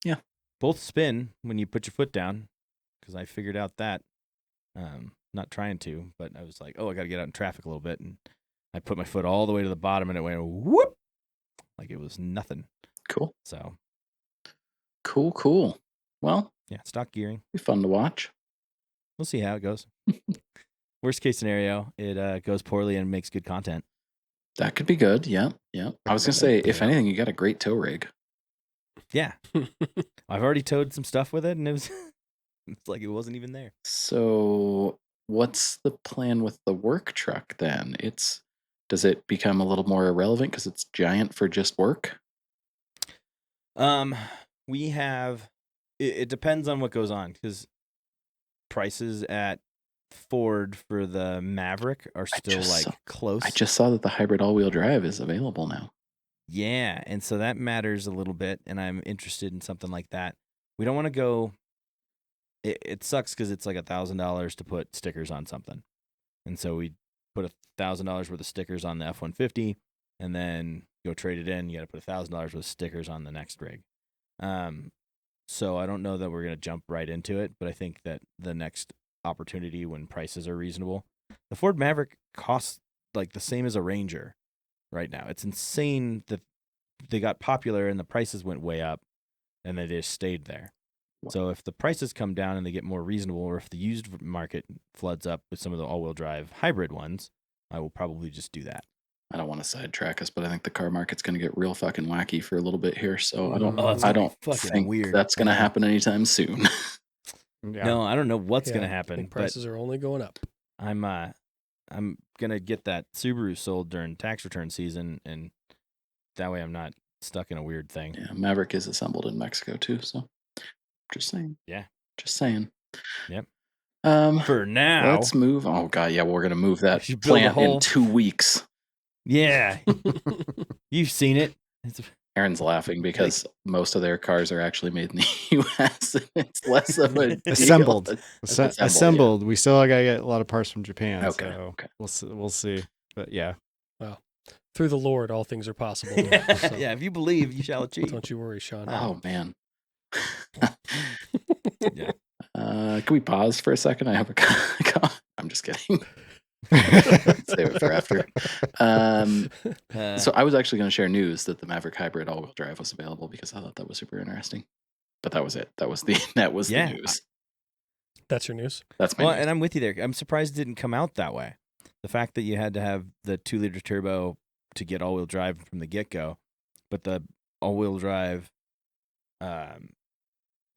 Yeah. Both spin when you put your foot down, because I figured out that. Not trying to, but I was like, oh, I got to get out in traffic a little bit, and I put my foot all the way to the bottom, and it went whoop, like it was nothing. Cool. So Cool. Well, yeah, stock gearing. be fun to watch. We'll see how it goes. Worst case scenario, it goes poorly and makes good content. That could be good. Yeah. I was gonna say, if Yeah. anything, you got a great tow rig. Yeah. I've already towed some stuff with it, and it was it's like it wasn't even there. So, what's the plan with the work truck then? Does it become a little more irrelevant because it's giant for just work? We have it depends on what goes on, because prices at Ford for the Maverick are still just like saw- close. I just saw that the hybrid all-wheel drive is available now. Yeah, and so that matters a little bit, and I'm interested in something like that. We don't want to go. It sucks because it's like $1,000 to put stickers on something, and so we put $1,000 worth of stickers on the F-150, and then go trade it in. You got to put $1,000 worth of stickers on the next rig. So I don't know that we're gonna jump right into it, but I think that the next opportunity when prices are reasonable. The Ford Maverick costs like the same as a Ranger right now. It's insane that they got popular and the prices went way up and they just stayed there. So if the prices come down and they get more reasonable, or if the used market floods up with some of the all-wheel drive hybrid ones, I will probably just do that. I don't want to sidetrack us, but I think the car market's going to get real fucking wacky for a little bit here. So I don't, Oh, it's I gonna be don't fucking think weird. that's going to happen anytime soon. Yeah. No, I don't know what's Yeah, gonna I happen, think but prices are only going up. I'm gonna get that Subaru sold during tax return season, and that way I'm not stuck in a weird thing. Yeah, Maverick is assembled in Mexico too. So just saying. Yeah. Just saying. Yep. Um, For now, let's move. Oh god, yeah, we're gonna move that You build a plant whole- in 2 weeks. yeah, you've seen it. It's, Aaron's laughing because most of their cars are actually made in the U.S. and it's less of a deal. Assembled. Assembled, yeah. Assembled. We still gotta get a lot of parts from Japan. Okay, So okay. we'll see. But yeah. Through the Lord, all things are possible. So yeah, if you believe, you shall achieve. don't you worry, Sean. Oh man. Yeah. Can we pause for a second? I have a. I'm just kidding. Save it for after. So I was actually going to share news that the Maverick Hybrid all-wheel drive was available because I thought that was super interesting. But that was it. That was the Yeah. news. That's your news. That's my Well, news. and I'm with you there. I'm surprised it didn't come out that way. The fact that you had to have the 2-liter turbo to get all-wheel drive from the get-go, but the all-wheel drive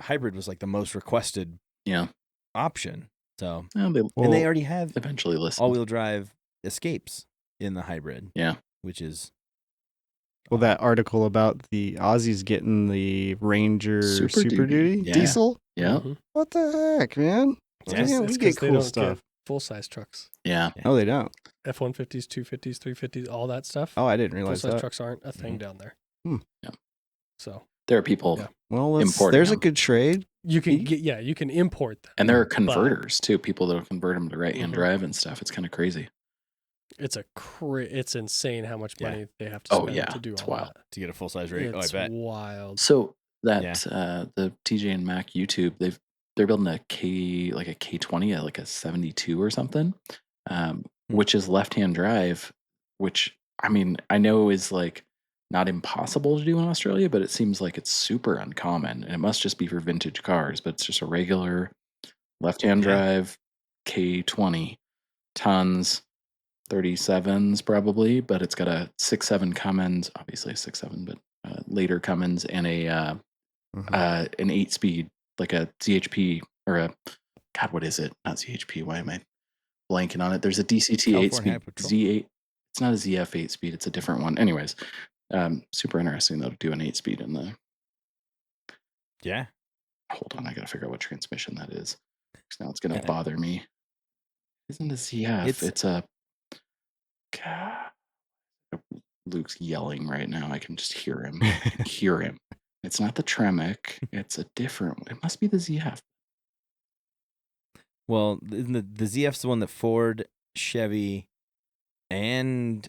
hybrid was like the most requested Yeah. option. So, Well, they and they already have eventually listened. all-wheel drive escapes in the hybrid. Yeah. Which is Well, that article about the Aussies getting the Ranger Super Super Duty. Duty Yeah. diesel. Yeah. Mhm. What the heck, man? Yeah. Damn, It's we 'cause get they cool don't stuff. get full-size trucks. Yeah. No, they don't. F-150s, 250s, 350s, all that stuff. Oh, I didn't realize Full-size that. trucks aren't a thing down there. Hmm. Yeah. So There are people, Yeah. Well, Importing there's a them. good trade. you can Ye- you can import them. and there are converters too. People that will convert them to right-hand Mhm. drive and stuff. It's kind of crazy. It's insane how much Yeah. money they have to Oh, spend yeah. to do It's all wild. that. to get a full-size rig. It's I bet. wild. So that Yeah. the TJ and Mac YouTube, they're building a K20, like a 72 or something, which is left-hand drive, which I mean I know is like not impossible to do in Australia, but it seems like it's super uncommon, and it must just be for vintage cars. But it's just a regular left-hand Yeah. drive K20, tons, 37s probably, but it's got a 6.7 Cummins, obviously a 6.7, but later Cummins, and a Mhm. an 8-speed, like a ZHP or a God, what is it? Not ZHP. Why am I blanking on it? There's a DCT California High 8-speed Patrol. Z8. It's not a ZF 8-speed. It's a different one. Anyways, super interesting though to do an 8-speed in the. Yeah. Hold on, I gotta figure out what transmission that is. 'Cause now it's gonna bother me. Isn't a ZF? It's a. God. Luke's yelling right now. I can just hear him. I can hear him. It's not the Tremec. It's a different one. It must be the ZF. Well, the ZF's the one that Ford, Chevy, and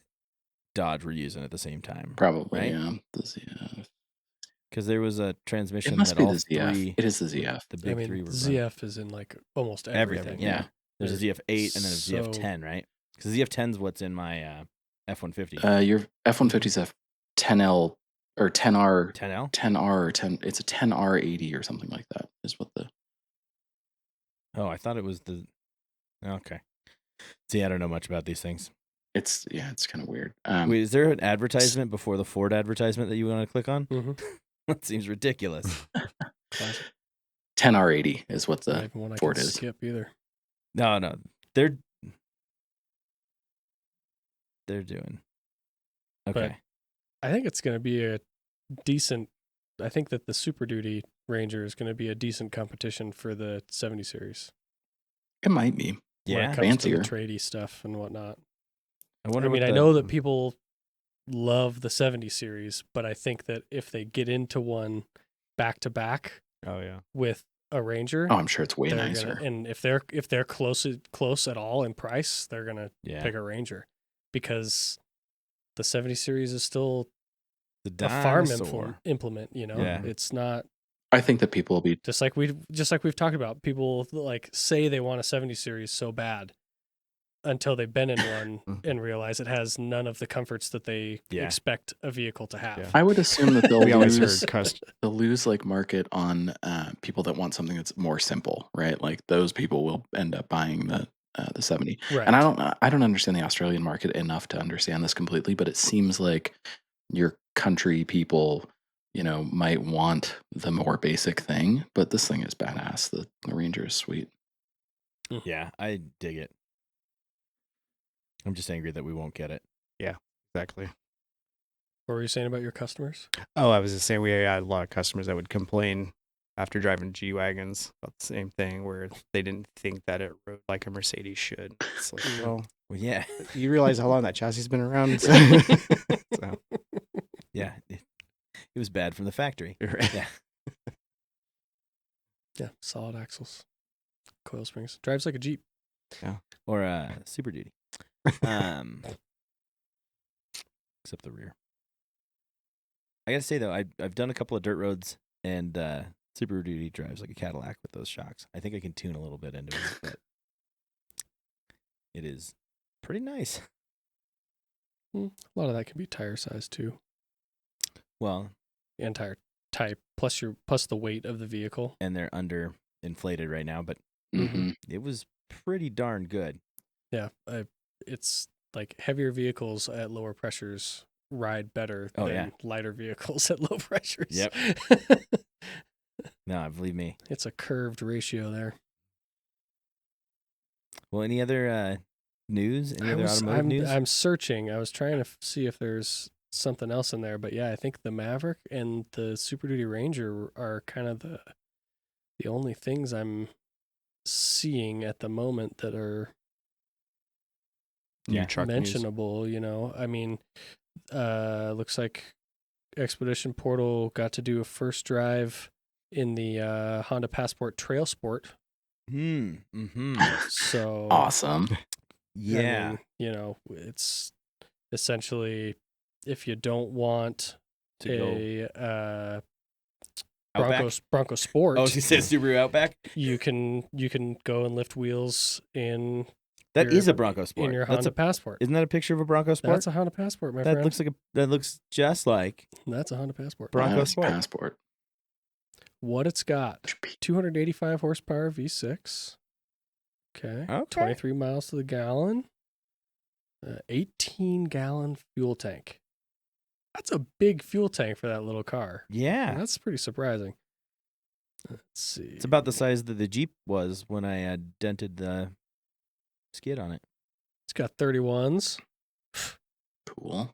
Dodge were using at the same time. Probably, Right? yeah. The ZF. Because there was a It transmission must that be all the ZF. three, It is the ZF. the I big mean, three were running. ZF is in like almost everything. Yeah. There's a They're ZF8 and then a so- ZF10, right? Because the ZF10 is what's in my F-150. Your F-150's a 10L or 10R, 10L? 10R or 10. It's a 10R80 or something like that. Is what the. Oh, I thought it was the... Okay. See, I don't know much about these things. It's kind of weird. Wait, is there an advertisement before the Ford advertisement that you want to click on? Mhm. That seems ridiculous. 10R80 is what Not the even one I Ford can is. skip either. No, they're doing okay. I think it's going to be a decent. I think that the Super Duty Ranger is going to be a decent competition for the 70 series. It might be. When Yeah, it comes fancier. to the tradey stuff and whatnot. I wonder. I mean, what I the- know that people love the 70 series, but I think that if they get into one back to back Oh yeah. with a Ranger, Oh, I'm sure it's way they're nicer. gonna, and if they're close at all in price, they're gonna Yeah, pick a Ranger because the 70 series is still the a farm dinosaur. implement. You know, Yeah. it's not I think that people will be. Just like we've talked about, people like say they want a 70 series so bad until they've been in one and realize it has none of the comforts that they expect a vehicle to have. Yeah. I would assume that they'll We always lose. heard They'll lose like market on people that want something that's more simple, right? Like those people will end up buying the 70. Right. And I don't understand the Australian market enough to understand this completely, but it seems like your country people, might want the more basic thing, but this thing is badass. The Ranger is sweet. Yeah, I dig it. I'm just angry that we won't get it. exactly. What were you saying about your customers? Oh, I was just saying we had a lot of customers that would complain after driving G-Wagons about the same thing, where they didn't think that it rode like a Mercedes should. It's like, well, Yeah. you realize how long that chassis has been around? So, Yeah. It was bad from the factory. right. Yeah. Yeah, solid axles, coil springs, drives like a Jeep. Or Super Duty. Except the rear. I gotta say though, I've done a couple of dirt roads, and Super Duty drives like a Cadillac with those shocks. I think I can tune a little bit into it, but it is pretty nice. A lot of that can be tire size too, Well, and tire type, plus the weight of the vehicle. and they're under inflated right now, but Mm-hmm. it was pretty darn good. Yeah, it's like heavier vehicles at lower pressures ride better Oh, than yeah. lighter vehicles at low pressures. Yep. No, believe me. It's a curved ratio there. Well, any other news? Any other automotive news? I'm searching. I was trying to see if there's something else in there, but yeah, I think the Maverick and the Super Duty Ranger are kind of the only things I'm seeing at the moment that are New truck news. mentionable. I mean, looks like Expedition Portal got to do a first drive in the Honda Passport Trail Sport. Mm-hmm. So Awesome. Yeah. I mean, it's essentially if you don't want To a Outback? Bronco Sport, Oh, she said Subaru Outback? you can go and lift wheels in That your- is a Bronco Sport. in your That's Honda a, Passport. isn't that a picture of a Bronco Sport? That's a Honda Passport, my that friend. looks just like That's a Honda Passport. Bronco Nice Sport. Passport. What it's got: 285 horsepower V6. Okay. 23 miles to the gallon. 18-gallon fuel tank. That's a big fuel tank for that little car. Yeah. That's pretty surprising. Let's see. It's about the size that the Jeep was when I dented the skid on it. It's got 31s. Cool.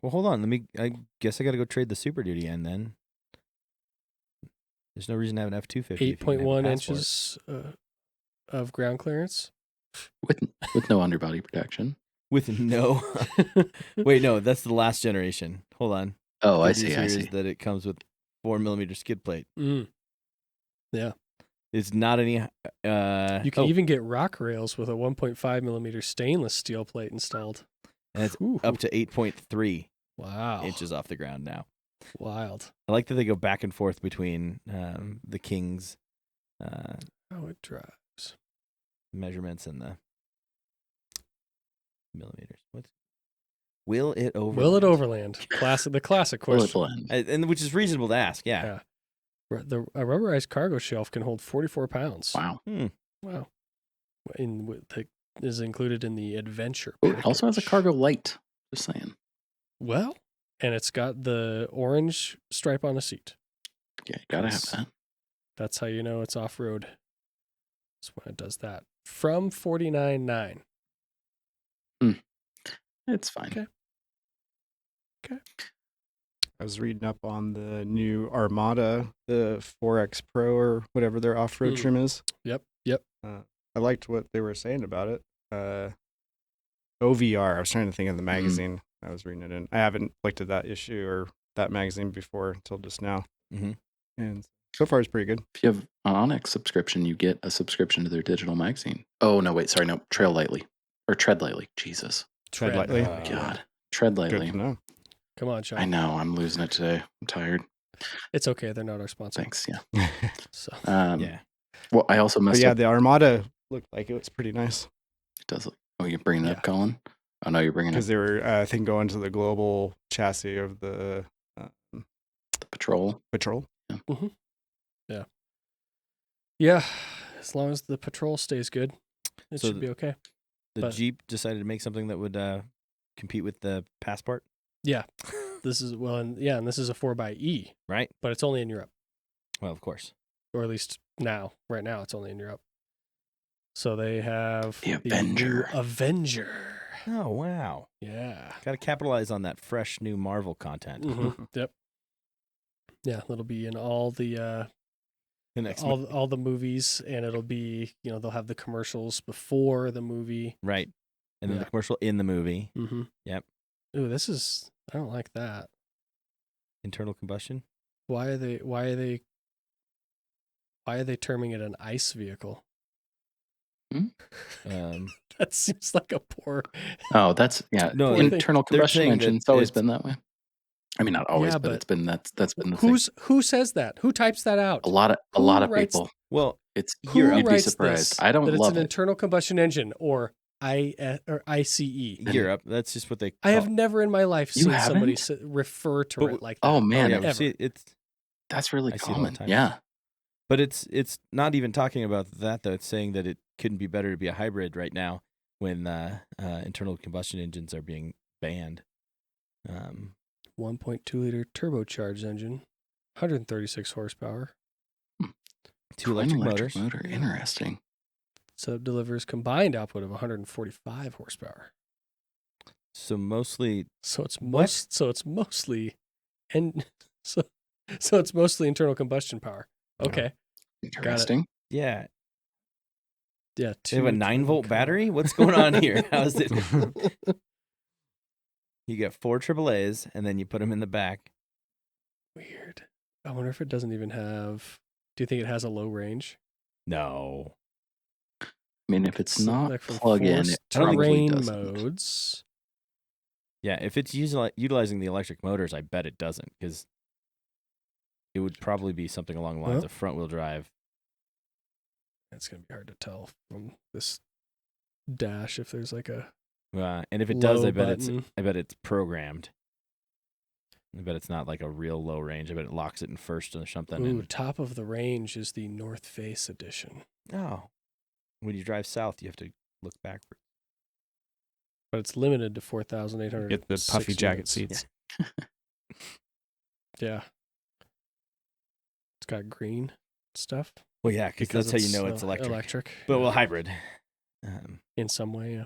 Well, hold on. I guess I got to go trade the Super Duty in then. There's no reason to have an F-250. if you can have a 8.1 Passport. inches of ground clearance. With no underbody protection. With no. Wait, no, that's the last generation. Hold on. Oh, I Good see. news I here see. is that it comes with 4mm skid plate. Yeah. It's not any. You can even get rock rails with a 1.5 millimeter stainless steel plate installed. And it's Ooh. up to 8.3 Wow. inches off the ground now. Wild. I like that they go back and forth between the King's How it drives. measurements and the millimeters. Will it overland? Will it overland? The classic Will it question. blend? And which is reasonable to ask. Yeah. A rubberized cargo shelf can hold 44 pounds. Wow. Wow. Is included in the adventure. Oh, it also has a package. cargo light. Just saying. Well, and it's got the orange stripe on the seat. Yeah, you gotta have Yes. that. That's how you know it's off road. That's when it does that. From 49.9. It's fine. Okay. I was reading up on the new Armada, the 4X Pro or whatever their off-road trim is. Yep. I liked what they were saying about it. OVR, I was trying to think of the magazine. I was reading it in. I haven't looked at that issue or that magazine before until just now. Mm-hmm. And so far it's pretty good. If you have an Onyx subscription, you get a subscription to their digital magazine. Oh, no, wait. Sorry. No. Trail Lightly. Or Tread Lightly. Jesus. Tread lightly. God. Tread Good Lightly. to know. Come on, Sean. I know. I'm losing it today. I'm tired. It's okay. They're not our sponsor. Thanks. Yeah. So Yeah. Well, I also But messed yeah, up. the Armada looked like it was pretty nice It does. Oh, you're bringing it Yeah. up, Colin? Oh no, you're bringing because up they were, I think, going to the global chassis of the the patrol. patrol. yeah, as long as the patrol stays good, it So should be okay. The But- Jeep decided to make something that would compete with the Passport, Yeah, this is and this is a 4xe, right? but it's only in Europe, Well, of course. or at least right now, it's only in Europe. So they have The new Avenger. Avenger. Oh, wow. Yeah. Got to capitalize on that fresh new Marvel content. Yep. Yeah, it'll be in all the The next all the movies, and it'll be they'll have the commercials before the movie. right. And then Yeah. the commercial in the movie. Mm-hmm. Yep. Ooh, I don't like that. Internal combustion. Why are they terming it an ICE vehicle? That seems like a poor. Oh, that's No, internal they're combustion saying that engine. It's always it's- been that way. I mean, not always, Yeah, but it's been that's been the Who says that? Who types that out? thing. A lot of writes- people. Well, It's Who you'd be writes surprised. this, I don't that it's love an it. internal combustion engine or ICE. Europe. That's just what they I call have never in my life You seen somebody haven't? refer to But it like that. Oh man, yeah, ever. see, it's that's really I see it all the common. time. Yeah. But it's not even talking about that though. It's saying that it couldn't be better to be a hybrid right now when internal combustion engines are being banned. 1.2 liter turbocharged engine, 136 horsepower. Two Twin electric motors. motor. Interesting. So it delivers combined output of 145 horsepower. So mostly, So it's What? mostly and so it's mostly internal combustion power. Okay. Interesting. yeah. Yeah. They have a 9-volt battery. What's going on here? How is it? You get 4 AAAs, and then you put them in the back. Weird. I wonder if it doesn't even have. Do you think it has a low range? No. I mean, if it's not Like from plug-in, forced it probably terrain doesn't. modes. Yeah, if it's utilizing the electric motors, I bet it doesn't, because it would probably be something along the lines Huh? of front-wheel drive. It's gonna be hard to tell from this dash if there's like a And if it does, low I bet button. it's programmed. I bet it's not like a real low range. I bet it locks it in first or something. Ooh, top of the range is the North Face edition, Oh, when you drive south, you have to look backward. but it's limited to 4,800. Get the puffy jacket seats. Yeah. It's got green stuff. Well, yeah, because that's how you know it's uh, electric. But well, hybrid. in some way, yeah.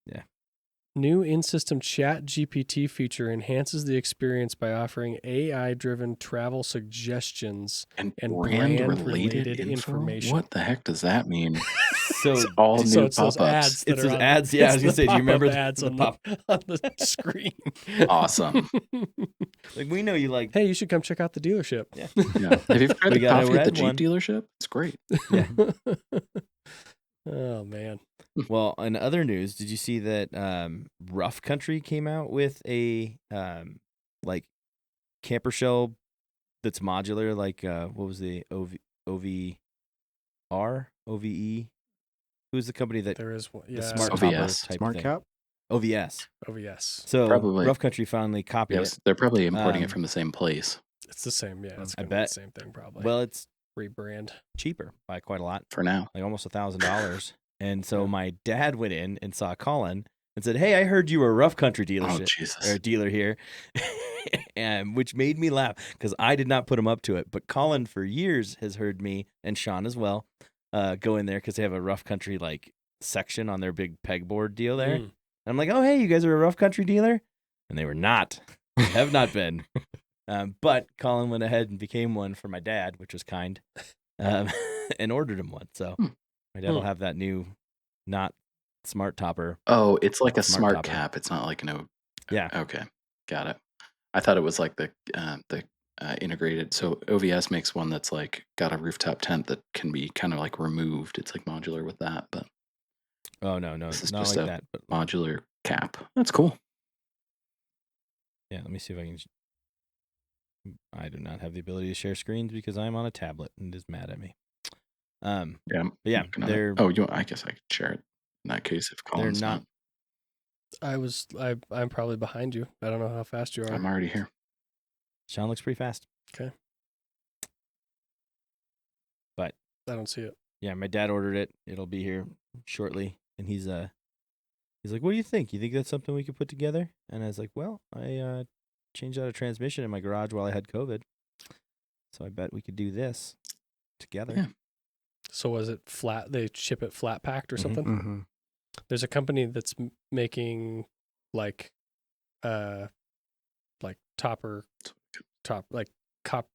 Yeah. New in-system chat GPT feature enhances the experience by offering AI-driven travel suggestions. And And brand-related brand-related info? information. What the heck does that mean? So It's all So new it's those pop-ups. ads that it's are those on- ads. Yeah, I was it's gonna the say, do you remember pop-up the ads on pop? on the screen? Awesome. Like, we know you like. Hey, you should come check out the dealership. Yeah. Yeah. Have you ever tried We the got a coffee at the red Jeep one. dealership? It's great. Yeah. Oh man. Well, in other news, did you see that Rough Country came out with a like camper shell that's modular? Like what was the OVE? Who's the company that There is one. the Yeah. smart OVS. topper type Smart thing? cap. OVS. OVS. So Probably. Rough Country finally copied Yes, it. they're probably importing Um, it from the same place It's the same. Yeah. It's I gonna be bet. the same thing probably. Well, it's rebrand. cheaper by quite a lot, for now. like almost $1,000. And so Yeah. my dad went in and saw Colin and said, "Hey, I heard you were a Rough Country Oh, dealership Jesus. or dealer here," and which made me laugh because I did not put him up to it. But Colin, for years, has heard me and Sean as well go in there because they have a Rough Country like section on their big pegboard deal there. Mm. I'm like, "Oh, hey, you guys are a Rough Country dealer?" And they were not. They have not been. But Colin went ahead and became one for my dad, which was kind, and ordered him one. So my dad will have that new, not smart topper. Oh, it's like a Smart smart topper. cap. It's not like an O. Yeah. Okay, got it. I thought it was like the integrated. So OVS makes one that's like got a rooftop tent that can be kind of like removed. It's like modular with that, but Oh no, This is not just like a that. But modular cap. That's cool. yeah, let me see if I can I do not have the ability to share screens because I'm on a tablet and is mad at me. Yeah, But yeah, looking at it. they're Oh, I guess I could share it in that case if they're Colin's not. not. I'm probably behind you. I don't know how fast you are. I'm already here. Sean looks pretty fast. Okay. But I don't see it. yeah, my dad ordered it. It'll be here shortly, and he's like, "What do you think? You think that's something we could put together?" And I was like, "Well, I changed out a transmission in my garage while I had COVID, so I bet we could do this together." Yeah. So was it flat? They ship it flat packed or Mhm. something? Mm-hmm. There's a company that's making like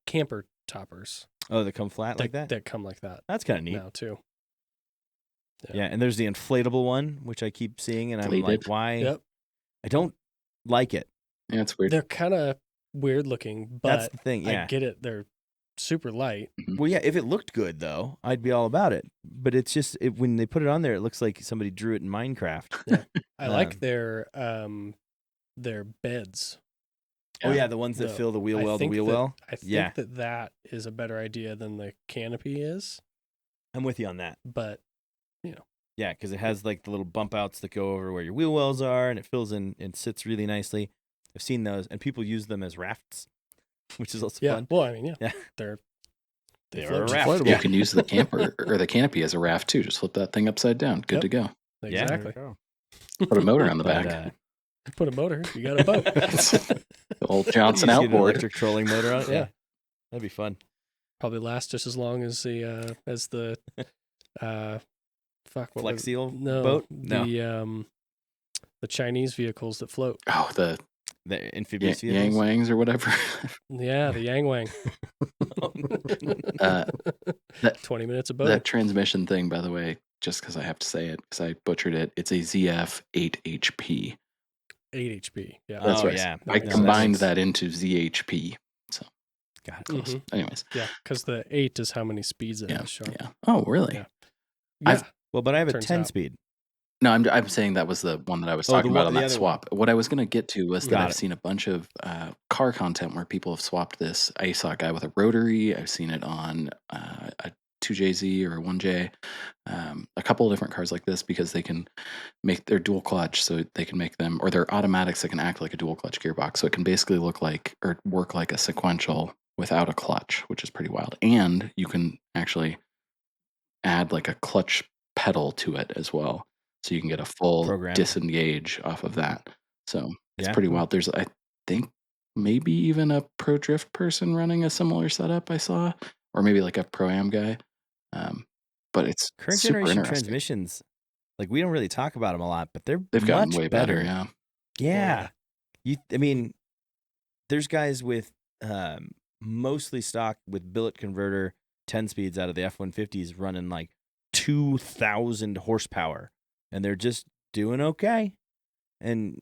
camper toppers Oh, they come flat like that. that come like that That's kind of neat. now too. Yeah, and there's the inflatable one, which I keep seeing, and I'm like, Inflated. why? Yep. I don't like it. Yeah, it's weird. They're kind of weird looking, That's but the thing. Yeah. I get it. They're super light. Well, yeah, if it looked good though, I'd be all about it. But it's just when they put it on there, it looks like somebody drew it in Minecraft. I like their beds. Oh yeah, the ones that fill the wheel well, the wheel well. I think Yeah. that is a better idea than the canopy is, I'm with you on that. but Yeah, because it has like the little bump outs that go over where your wheel wells are, and it fills in and sits really nicely. I've seen those, and people use them as rafts, which is also yeah. fun. Well, I mean, Yeah. they They float are a just raft. floatable. You can use the camper or the canopy as a raft too. Just flip that thing upside down. Good Yep. to go. Exactly. Put a motor on the But, back. Put a motor. You got a boat. The old Johnson you just get an outboard. electric trolling motor on it. Yeah. That'd be fun. Probably last just as long as the what Flex was- Seal no, boat? No. the Chinese vehicles that float. Oh, the The amphibious Yang vehicles. Wangs or whatever. Yeah, the Yang Wang. That 20 minutes of boat. that transmission thing, by the way, just because I have to say it, because I butchered it, it's a ZF 8 HP. 8 HP. Yeah. That's Oh, right. yeah. I No, combined makes- that into ZHP. So God. close. Anyways, Yeah, because the 8 is how many speeds it yeah, has, Sean. yeah. Oh, really? Yeah. I've- Yeah. Well, but I have a Turns 10 out. speed. No, I'm saying that was the one that I was Oh, talking the about one- on the that other swap. What I was going to get to was that Got I've it. seen a bunch of car content where people have swapped this. I saw a guy with a rotary. I've seen it on a 2JZ or a 1J. A couple of different cars like this because they can make their dual clutch, so they can make them, or they're automatics that can act like a dual clutch gearbox. So it can basically look like or work like a sequential without a clutch, which is pretty wild. And you can actually add like a clutch pedal to it as well. So you can get a full Program. disengage off of that. So it's Yeah. pretty wild. There's, I think, maybe even a pro drift person running a similar setup I saw, or maybe like a pro am guy. But it's Current super generation interesting. transmissions, like we don't really talk about them a lot, but they're They've gotten much way better. Yeah. Yeah. I mean, there's guys with mostly stock with billet converter 10 speeds out of the F-150s running like 2,000 horsepower, and they're just doing okay. And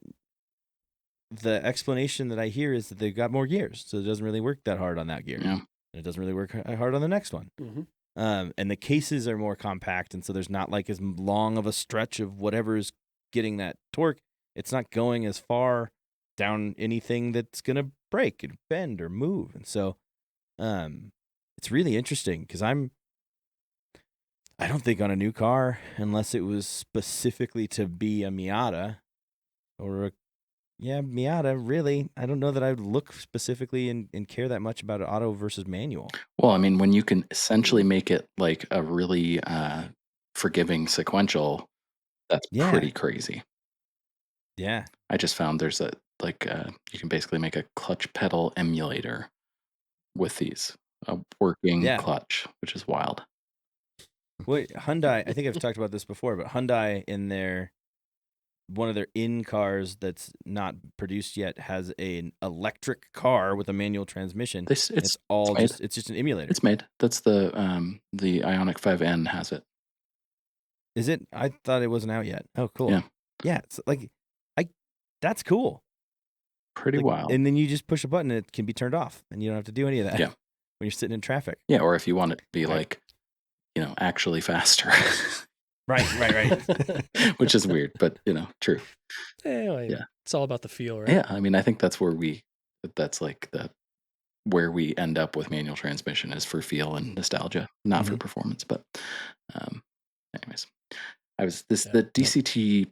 the explanation that I hear is that they've got more gears, so it doesn't really work that hard on that gear. Yeah. And it doesn't really work hard on the next one. Mhm. And the cases are more compact, and so there's not like as long of a stretch of whatever is getting that torque. It's not going as far down anything that's going to break and bend or move. And so it's really interesting because I don't think on a new car, unless it was specifically to be a Miata or Miata, really, I don't know that I would look specifically and care that much about an auto versus manual. Well, I mean, when you can essentially make it like a really forgiving sequential, that's Yeah. pretty crazy. Yeah. I just found there's you can basically make a clutch pedal emulator with these, a working Yeah. clutch, which is wild. Well, Hyundai, I think I've talked about this before, but Hyundai one of their in cars that's not produced yet has an electric car with a manual transmission. It's It's all made. it's just an emulator. It's made. That's the Ioniq 5N has it. Is it? I thought it wasn't out yet. Oh, cool. Yeah. Yeah, it's like that's cool. Pretty Like, wild. and then you just push a button and it can be turned off and you don't have to do any of that. Yeah. When you're sitting in traffic. Yeah, or if you want it to be Right. like, actually faster. Right. Which is weird, but true. Anyway, Yeah. it's all about the feel, right? Yeah, I mean, I think that's where that's like where we end up with manual transmission is for feel and nostalgia, not for performance. But anyways, the DCT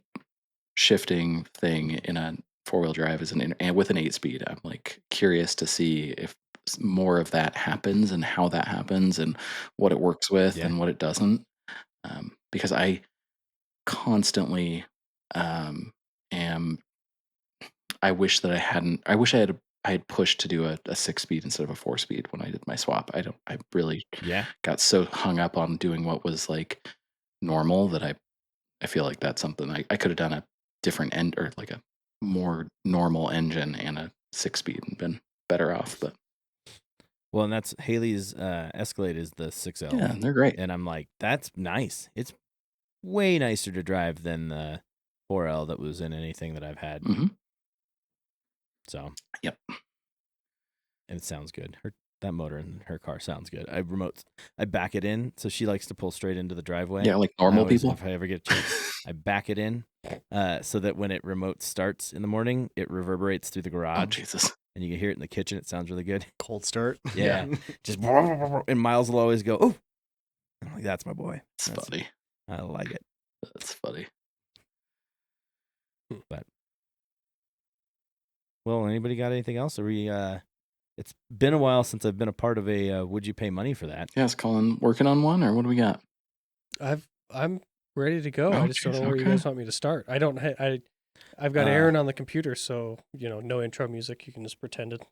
shifting thing in a 4-wheel drive and with an 8-speed. I'm like curious to see if more of that happens and how that happens and what it works with and what it doesn't. Because I constantly am. I wish that I had pushed to do a 6-speed instead of a 4-speed when I did my swap. I really got so hung up on doing what was like normal that I feel like that's something I could have done a different end or like a more normal engine and a 6-speed and been better off. But well, and that's Haley's Escalade is the 6L. yeah, they're great. And I'm like, that's nice. It's way nicer to drive than the 4L that was in anything that I've had. Mm-hmm. So yep, and it sounds good. That motor in her car sounds good. I back it in, so she likes to pull straight into the driveway. Yeah, like normal people. If I ever get a chance, I back it in, so that when it remote starts in the morning, it reverberates through the garage. Oh, Jesus. And you can hear it in the kitchen. It sounds really good. Cold start. Yeah. Just and Miles will always go, "Oh," I'm like, "That's my boy." That's funny. I like it. That's funny. But well, anybody got anything else? Are we? It's been a while since I've been a part of a. Would you pay money for that? Yeah, is Colin working on one, or what do we got? I'm ready to go. Oh, I just don't know where you guys want me to start. I don't. I've got Aaron on the computer, so no intro music. You can just pretend it.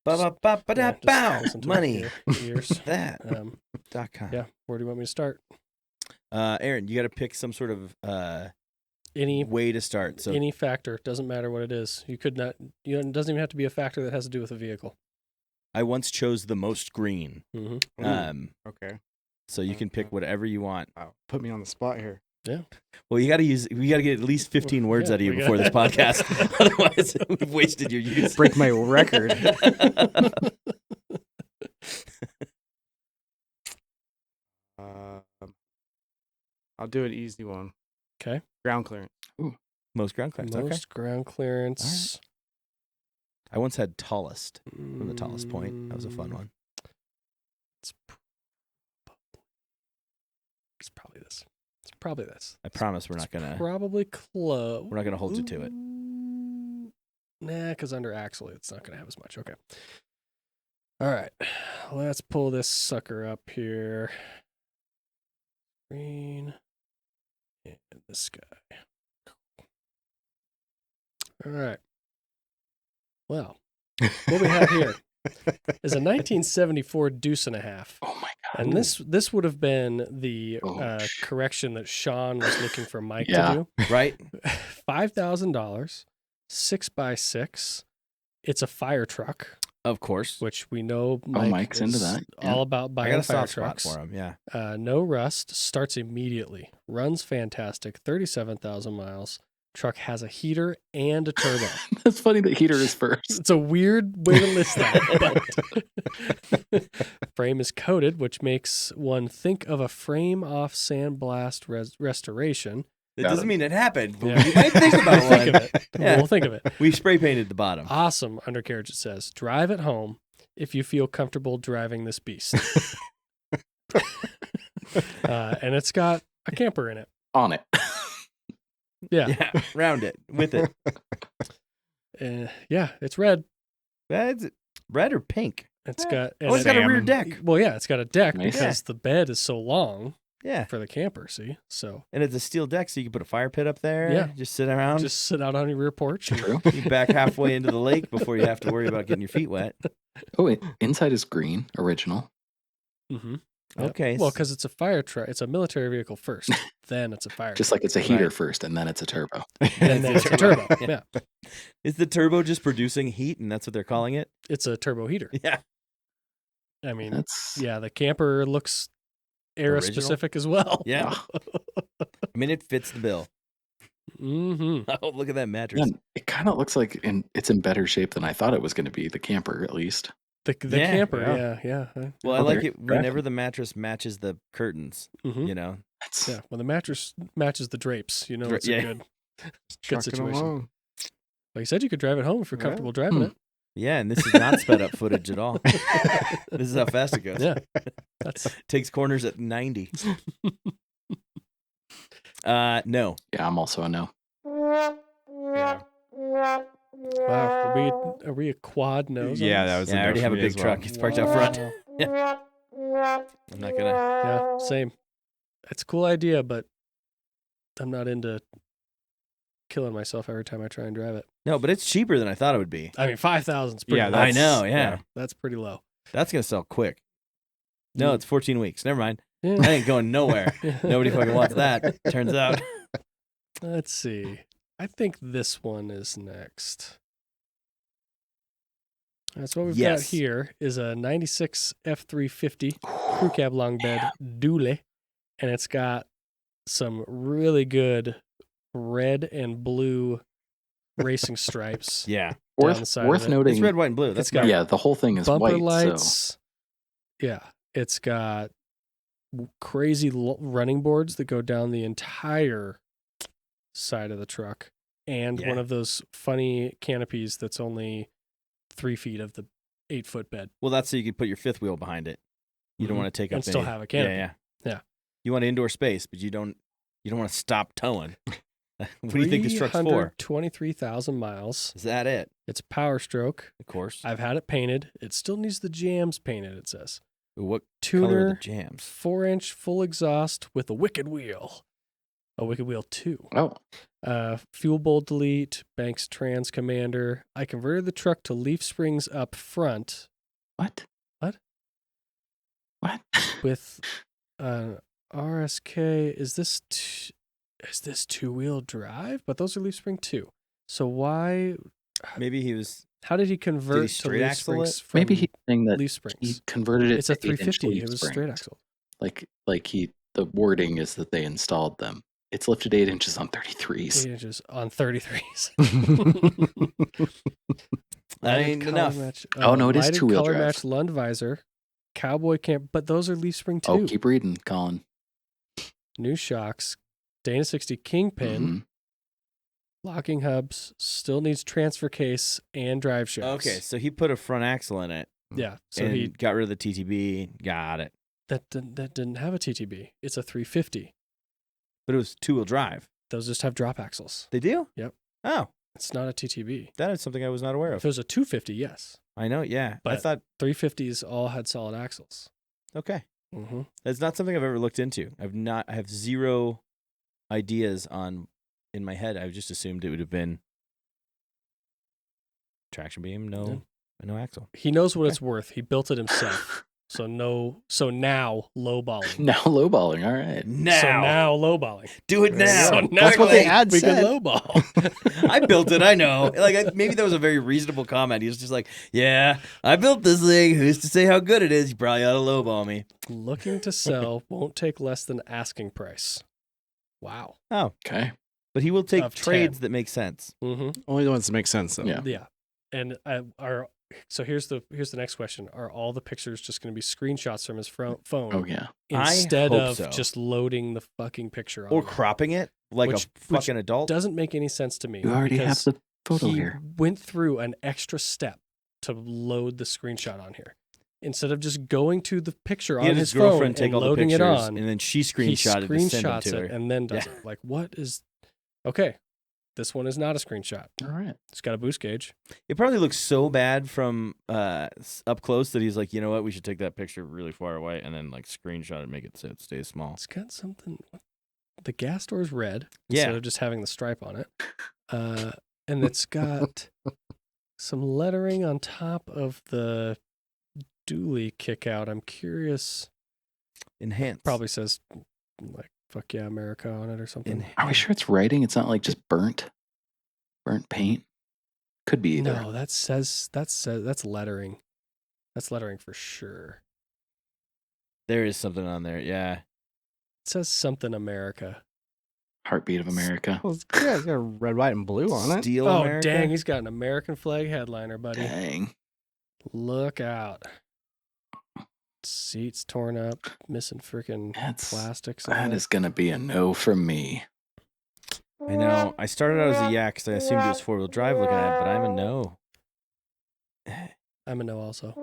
Ba-ba-ba-ba-da-bow. Money. Ears. That. .com. Yeah. Where do you want me to start? Aaron, you got to pick some sort of any way to start. So any factor, doesn't matter what it is. You could not. It doesn't even have to be a factor that has to do with a vehicle. I once chose the most green. Mm-hmm. Okay. So you can pick whatever you want. Wow. Put me on the spot here. Yeah. Well, we got to get at least 15 words out of you before this podcast. Otherwise, we've wasted your use. Break my record. I'll do an easy one. Okay. Ground clearance. Ooh. Most ground clearance. Most ground clearance. I once had tallest from the tallest point. That was a fun one. It's probably this. It's probably this. I promise we're not gonna. Probably close. We're not gonna hold you to it. Nah, because under axle, it's not gonna have as much. Okay. All right. Let's pull this sucker up here. Green. And this guy. All right. Well, what we have here is a 1974 Deuce and a Half. Oh my God! And this would have been the correction that Sean was looking for Mike to do. Right? $5,000, 6x6. It's a fire truck, of course, which we know Mike's into that. Yeah. All about buying I got a fire soft trucks. spot for him. Yeah. No rust. Starts immediately. Runs fantastic. 37,000 miles. Truck has a heater and a turbo. That's funny that heater is first. It's a weird way to list that. But frame is coated, which makes one think of a frame off sandblast restoration. It doesn't mean it happened, but Yeah. you might think about one. Think of it. Yeah. We'll think of it. We spray painted the bottom. Awesome undercarriage, it says. Drive at home if you feel comfortable driving this beast. And it's got a camper in it. On it. Yeah. Round it with it. Yeah, it's red. That's red or pink? It's got it's got a rear deck. Well, yeah, it's got a deck Nice. because the bed is so long. Yeah. For the camper, see? So And it's a steel deck, so you can put a fire pit up there. Yeah. Just sit around. just sit out on your rear porch. And, True. You back halfway into the lake before you have to worry about getting your feet wet. Oh, inside is green, original. mm-hmm. Okay. Well, because it's a fire truck. It's a military vehicle first. Then it's a fire Just truck. like it's a heater Right. first, and then it's a turbo. And then it's a turbo. Yeah. Is the turbo just producing heat, and that's what they're calling it? It's a turbo heater. Yeah. I mean, That's yeah, the camper looks era Original? specific as well. Yeah. I mean, it fits the bill. Mm-hmm. Oh, look at that mattress. yeah, it kind of looks like it's in better shape than I thought it was going to be. The camper, at least. The Yeah, camper, yeah. Well, I Oh, like they're it whenever the mattress matches the curtains, Mhm. you know? That's Yeah, when the mattress matches the drapes, you know it's Yeah. a good Trucking situation. along. Like you said, you could drive it home if you're Yeah. comfortable driving it. Yeah, and this is not sped up footage at all. This is how fast it goes. Yeah. That's Takes corners at 90. No. Yeah, I'm also a no. Yeah. wow. Are we a quad nose? on Yeah, this? that was. Yeah, I already have a big well. truck. It's parked out front. Wow. I'm not gonna. Yeah, same. It's a cool idea, but I'm not into killing myself every time I try and drive it. No, but it's cheaper than I thought it would be. I mean, 5,000 is pretty Yeah, low. I know. Yeah, That's pretty low. that's gonna sell quick. No, it's 14 weeks. Never mind. Yeah. I ain't going nowhere. Nobody fucking wants that. Turns out. Let's see. I think this one is next. That's what we've got Yes. here is a 96 F350 crew cab long bed dually, and it's got some really good red and blue racing stripes. Yeah, Down the side of Worth it. noting. it's red, white, and blue. That's It's got got Yeah, the whole thing is bumper white. So lights. Yeah, it's got crazy running boards that go down the entire side of the truck, and Yeah. one of those funny canopies that's only 3 feet of the 8-foot bed. Well, that's so you can put your fifth wheel behind it. You don't Mhm. want to take up And still any- have a canopy. Yeah. Yeah. You want indoor space, but you don't want to stop towing. What do you think this truck's for? 323,000 miles. Is that it? It's a Power Stroke. Of course. I've had it painted. It still needs the jams painted, it says. What color are the Tuner, jams? 4-inch full exhaust with a Wicked Wheel. A Wicked Wheel 2. oh, Fuel bowl delete, Banks Trans Commander. I converted the truck to leaf springs up front what? What? What? with RSK. Is this 2-wheel drive? But those are leaf spring 2. So why? Maybe he was. How did he convert to straight leaf axle springs it? from Maybe he's saying that leaf he springs? converted it. It's a to 8-inch 350. leaf It was springs. straight axle. Like the wording is that they installed them. It's lifted 8 inches on 33s. 8 inches on 33s. That Lighted ain't color enough. match- Oh, no, it is lighted two-wheel color drive. match Lund visor, cowboy camp, but those are leaf spring too. Oh, keep reading, Colin. New shocks, Dana 60 Kingpin, Mhm. locking hubs, still needs transfer case and drive shafts. Okay, so he put a front axle in it Yeah, so and he got rid of the TTB. Got it. that didn't have a TTB. It's a 350. But it was 2-wheel drive. Those just have drop axles. They do? Yep. Oh, It's not a TTB. that is something I was not aware If of. it was a 250, yes. I know, yeah. I But- thought, 350s all had solid axles. okay. Mm-hmm. That's not something I've ever looked into. I have zero ideas in my head. I just assumed it would have been traction beam, no axle. He knows what Okay. it's worth. He built it himself. So now lowballing. Now lowballing. All right. So now lowballing. Do it now. So now That's what the ad we said. can lowball. I built it. I know. Maybe that was a very reasonable comment. He was just like, "Yeah, I built this thing. Who's to say how good it is? You probably ought to lowball me." Looking to sell won't take less than asking price. Wow. Oh, Okay. but he will take Of trades 10. that make sense. Mm-hmm. Only the ones that make sense, though. Yeah. Yeah. And so here's the next question: are all the pictures just going to be screenshots from his phone Oh yeah. instead hope of so. just loading the fucking picture on Or it? cropping it like Which- a fucking adult. Doesn't make any sense to me. You already have because the photo he here. went through an extra step to load the screenshot on here. Instead of just going to the picture He on had his his girlfriend phone take and all the loading pictures, it on, and then she he screenshotted to send them screenshots to her. it and then does Yeah. it. Like, what is? Okay, this one is not a screenshot. All right. It's got a boost gauge. It probably looks so bad from up close that he's like, you know what, we should take that picture really far away and then like screenshot it and make it so it stays small. It's got something. The gas door is red Yeah. instead of just having the stripe on it, and it's got some lettering on top of the dually kick out. I'm curious. Enhance. Probably says like "fuck yeah, America" on it or something. Enhance. Are we sure it's writing? It's not like just burnt paint. Could be either. No, that's lettering. That's lettering for sure. There is something on there. Yeah. It says something America. Heartbeat of America. Well, yeah, it's got red, white, and blue on it. Steel Oh America. dang, he's got an American flag headliner, buddy. Dang. Look out. Seats torn up, missing freaking plastics. on That it. is gonna be a no from me. I know. I started out as a yeah because I assumed it was 4-wheel drive looking at it, but I'm a no. I'm a no also.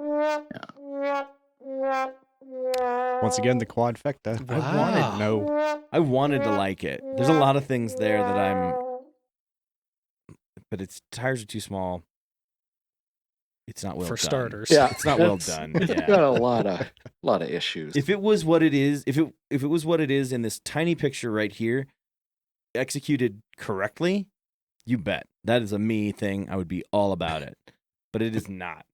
Once again, the quadfecta. Wow. No. I wanted to like it. There's a lot of things there that but its tires are too small. It's not well For done. starters. Yeah, It's not well it's- done. It's Yeah. got a lot of issues. If it was what it is, if it was what it is in this tiny picture right here, executed correctly, you bet. That is a me thing. I would be all about it. But it is not.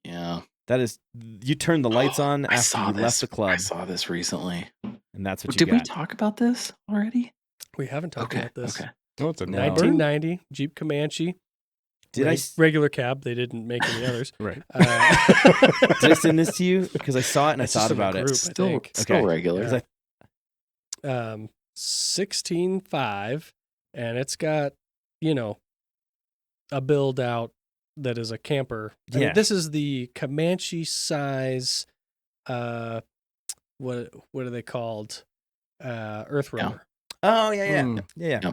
Yeah, That is, you turn the lights on I after saw you this. left the club, I saw this recently. and that's what you Did we got. talk about this already? We haven't talked Okay, about this. okay. No, it's a No. no. 1990 Jeep Comanche. Did I regular cab? They didn't make any others. Right. did I send this to you? Because I saw it and It's I just thought in the about it. group, I Still, think. still Okay. regular. 'Cause 16.5, and it's got, a build out that is a camper. I mean, Yeah. this is the Comanche size. What are they called? Earth Roamer. Oh yeah. Mm. Yeah.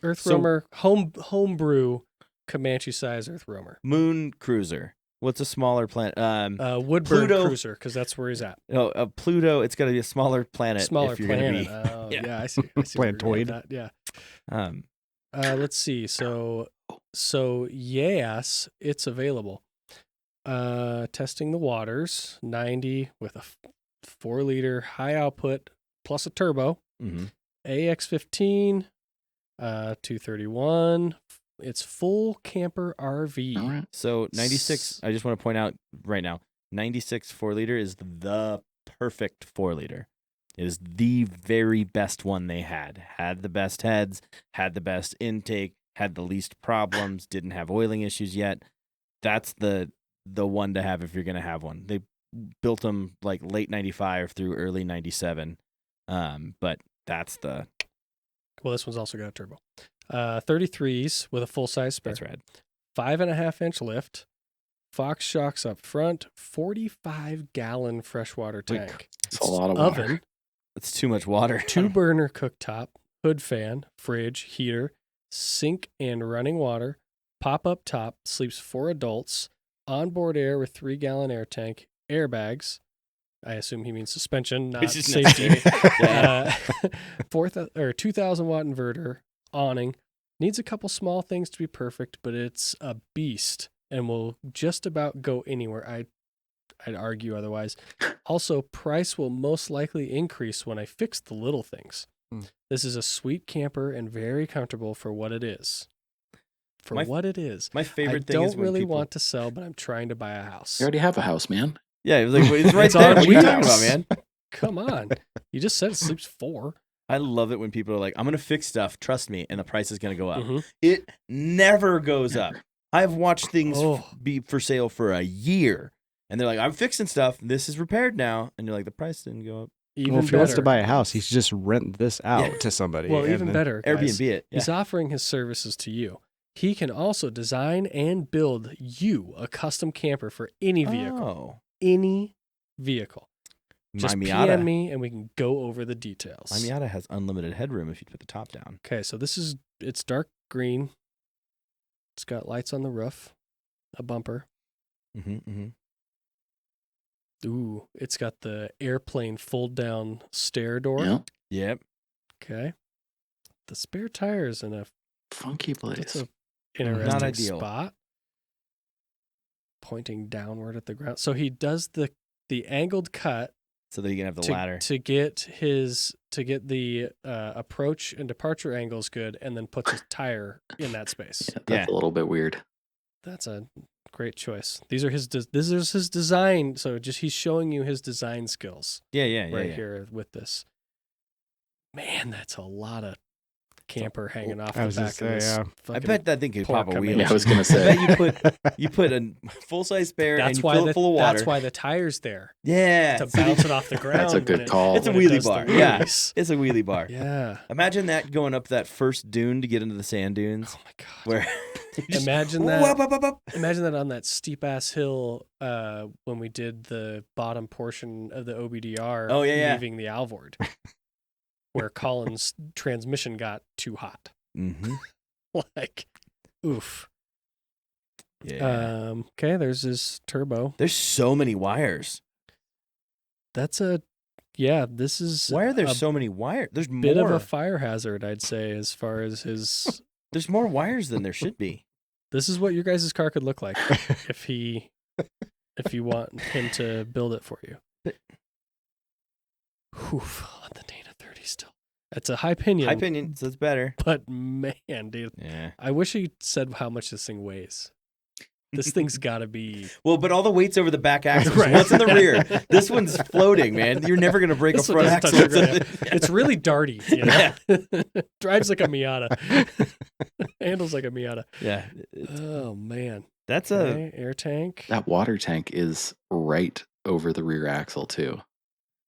Earth So- Roamer homebrew Comanche size Earth Roamer. Moon Cruiser. What's a smaller planet? Woodburn Pluto. Cruiser, because that's where he's at. Pluto. It's got to be a smaller planet. Smaller if you're planet. Gonna Oh, Yeah. yeah, I see. I see where you're going with Planetoid. that. Yeah. be, Let's see. So yes, it's available. Testing the waters, 90 with a 4-liter high output plus a turbo, mhm. AX15, 231. It's full camper RV. All right. So 96. I just want to point out right now, 96 4-liter is the perfect 4-liter. It is the very best one they had. Had the best heads, had the best intake, had the least problems, didn't have oiling issues yet. That's the one to have if you're going to have one. They built them like late 95 through early 97. But that's the Well, this one's also got a turbo. 33s with a full-size spare. that's rad. 5.5-inch lift. Fox shocks up front. 45-gallon freshwater tank. It's a lot of water. Oven. It's too much water. 2-burner cooktop. Hood fan. Fridge. Heater. Sink and running water. Pop-up top. Sleeps 4 adults. Onboard air with 3-gallon air tank. Airbags. I assume he means suspension, not Which is safety. necessary. 2,000 watt inverter, awning. Needs a couple small things to be perfect, but it's a beast and will just about go anywhere. I'd argue otherwise. Also, price will most likely increase when I fix the little things. This is a sweet camper and very comfortable for what it is. What it is. My favorite I thing don't is when really people, want to sell, but I'm trying to buy a house. You already have a house, man. Yeah, it was like it's right It's there. on What are you talking wheels. about, man? Come on. You just said it sleeps 4. I love it when people are like, "I'm gonna fix stuff. Trust me," and the price is gonna go up. Mhm. It never goes up. Never. I've watched things Oh. be for sale for a year, and they're like, "I'm fixing stuff. This is repaired now," and you're like, "The price didn't go up." Even Well, if he wants to better. buy a house, he should just rent this out Yeah. to somebody. Well, and even then- better, guys. Airbnb it. Yeah. He's offering his services to you. He can also design and build you a custom camper for any vehicle. Oh, Any vehicle. my Just Miata. PM me and we can go over the details. My Miata has unlimited headroom if you put the top down. Okay, so it's dark green. It's got lights on the roof, a bumper. Mm-hmm. Ooh, it's got the airplane fold down stair door. Yeah. Yep. Okay. The spare tires in a Funky place. That's a interesting ideal. spot. Pointing downward at the ground. So he does the angled cut So that you can have the to, ladder. to get the approach and departure angles good, and then puts his tire in that space. Yeah, that's a little bit weird. That's a great choice. This is his design. So he's showing you his design skills Yeah. right here with this. Man, that's a lot of camper hanging off I the was back gonna of say, this. yeah. I fucking- bet that thing could pork pop a coming wheel. in. Yeah, I was gonna I say. bet you put a full size spare and you fill it full of water. That's why the tire's there. Yeah. To so you- bounce it off the ground. That's a good when call. It's a when it wheelie does the bar. Yeah. wheelies. It's a wheelie bar. Yeah. Imagine that going up that first dune to get into the sand dunes. Oh my god. Where you just- Imagine that. Whoop, up, up, up. Imagine that on that steep ass hill when we did the bottom portion of the OBDR. Oh, yeah. Leaving the Alvord, where Colin's transmission got too hot. Mm-hmm. Like, oof. Yeah. Okay, there's his turbo. There's so many wires. This is Why are there a so many wires? There's bit of more. a fire hazard, I'd say, as far as his. There's more wires than there should be. This is what your guys' car could look like if you want him to build it for you. But- Oof, on the Dana 30 still. It's a high pinion. High pinion, so it's better. But man, dude, Yeah. I wish he said how much this thing weighs. This thing's got to be. Well, but all the weight's over the back axle. Right. So what's in the rear? This one's floating, man. You're never going to break This a one front doesn't axle. touch the ground. It's really darty. You know? Drives like a Miata. Handles like a Miata. Yeah. Oh, man. That's Okay, air tank. That water tank is right over the rear axle too.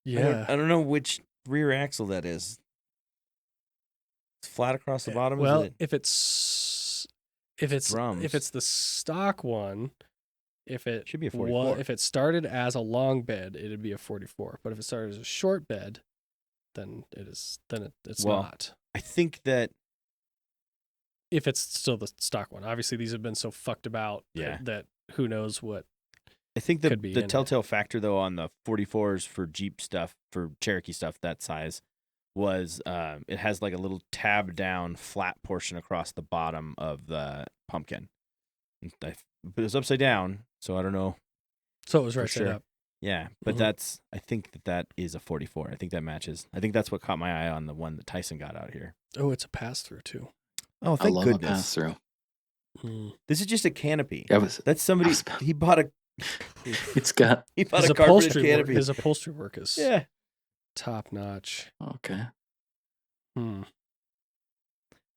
Yeah. I don't know which rear axle that is. It's flat across the bottom. Well, is it? if it's Drums. if it's the stock one, if it Should be a 44. if it started as a long bed, it'd be a 44. But if it started as a short bed, then it's Well, not. I think that If it's still the stock one. Obviously, these have been so fucked about Yeah. that who knows what. the could be in it. telltale factor though on the 44s for Jeep stuff, for Cherokee stuff that size, was it has like a little tab down flat portion across the bottom of the pumpkin. But it was upside down, so I don't know. So it was For right side sure. up. Yeah, but Mhm. I think that is a 44. I think that matches. I think that's what caught my eye on the one that Tyson got out here. Oh, it's a pass through too. Oh, I thank love a goodness. pass through. Mm. This is just a canopy. That was. That's somebody. was- He bought a It's got. he bought His a carpeted upholstery work, canopy. his upholstery work is Yeah. top notch. Okay. Hmm.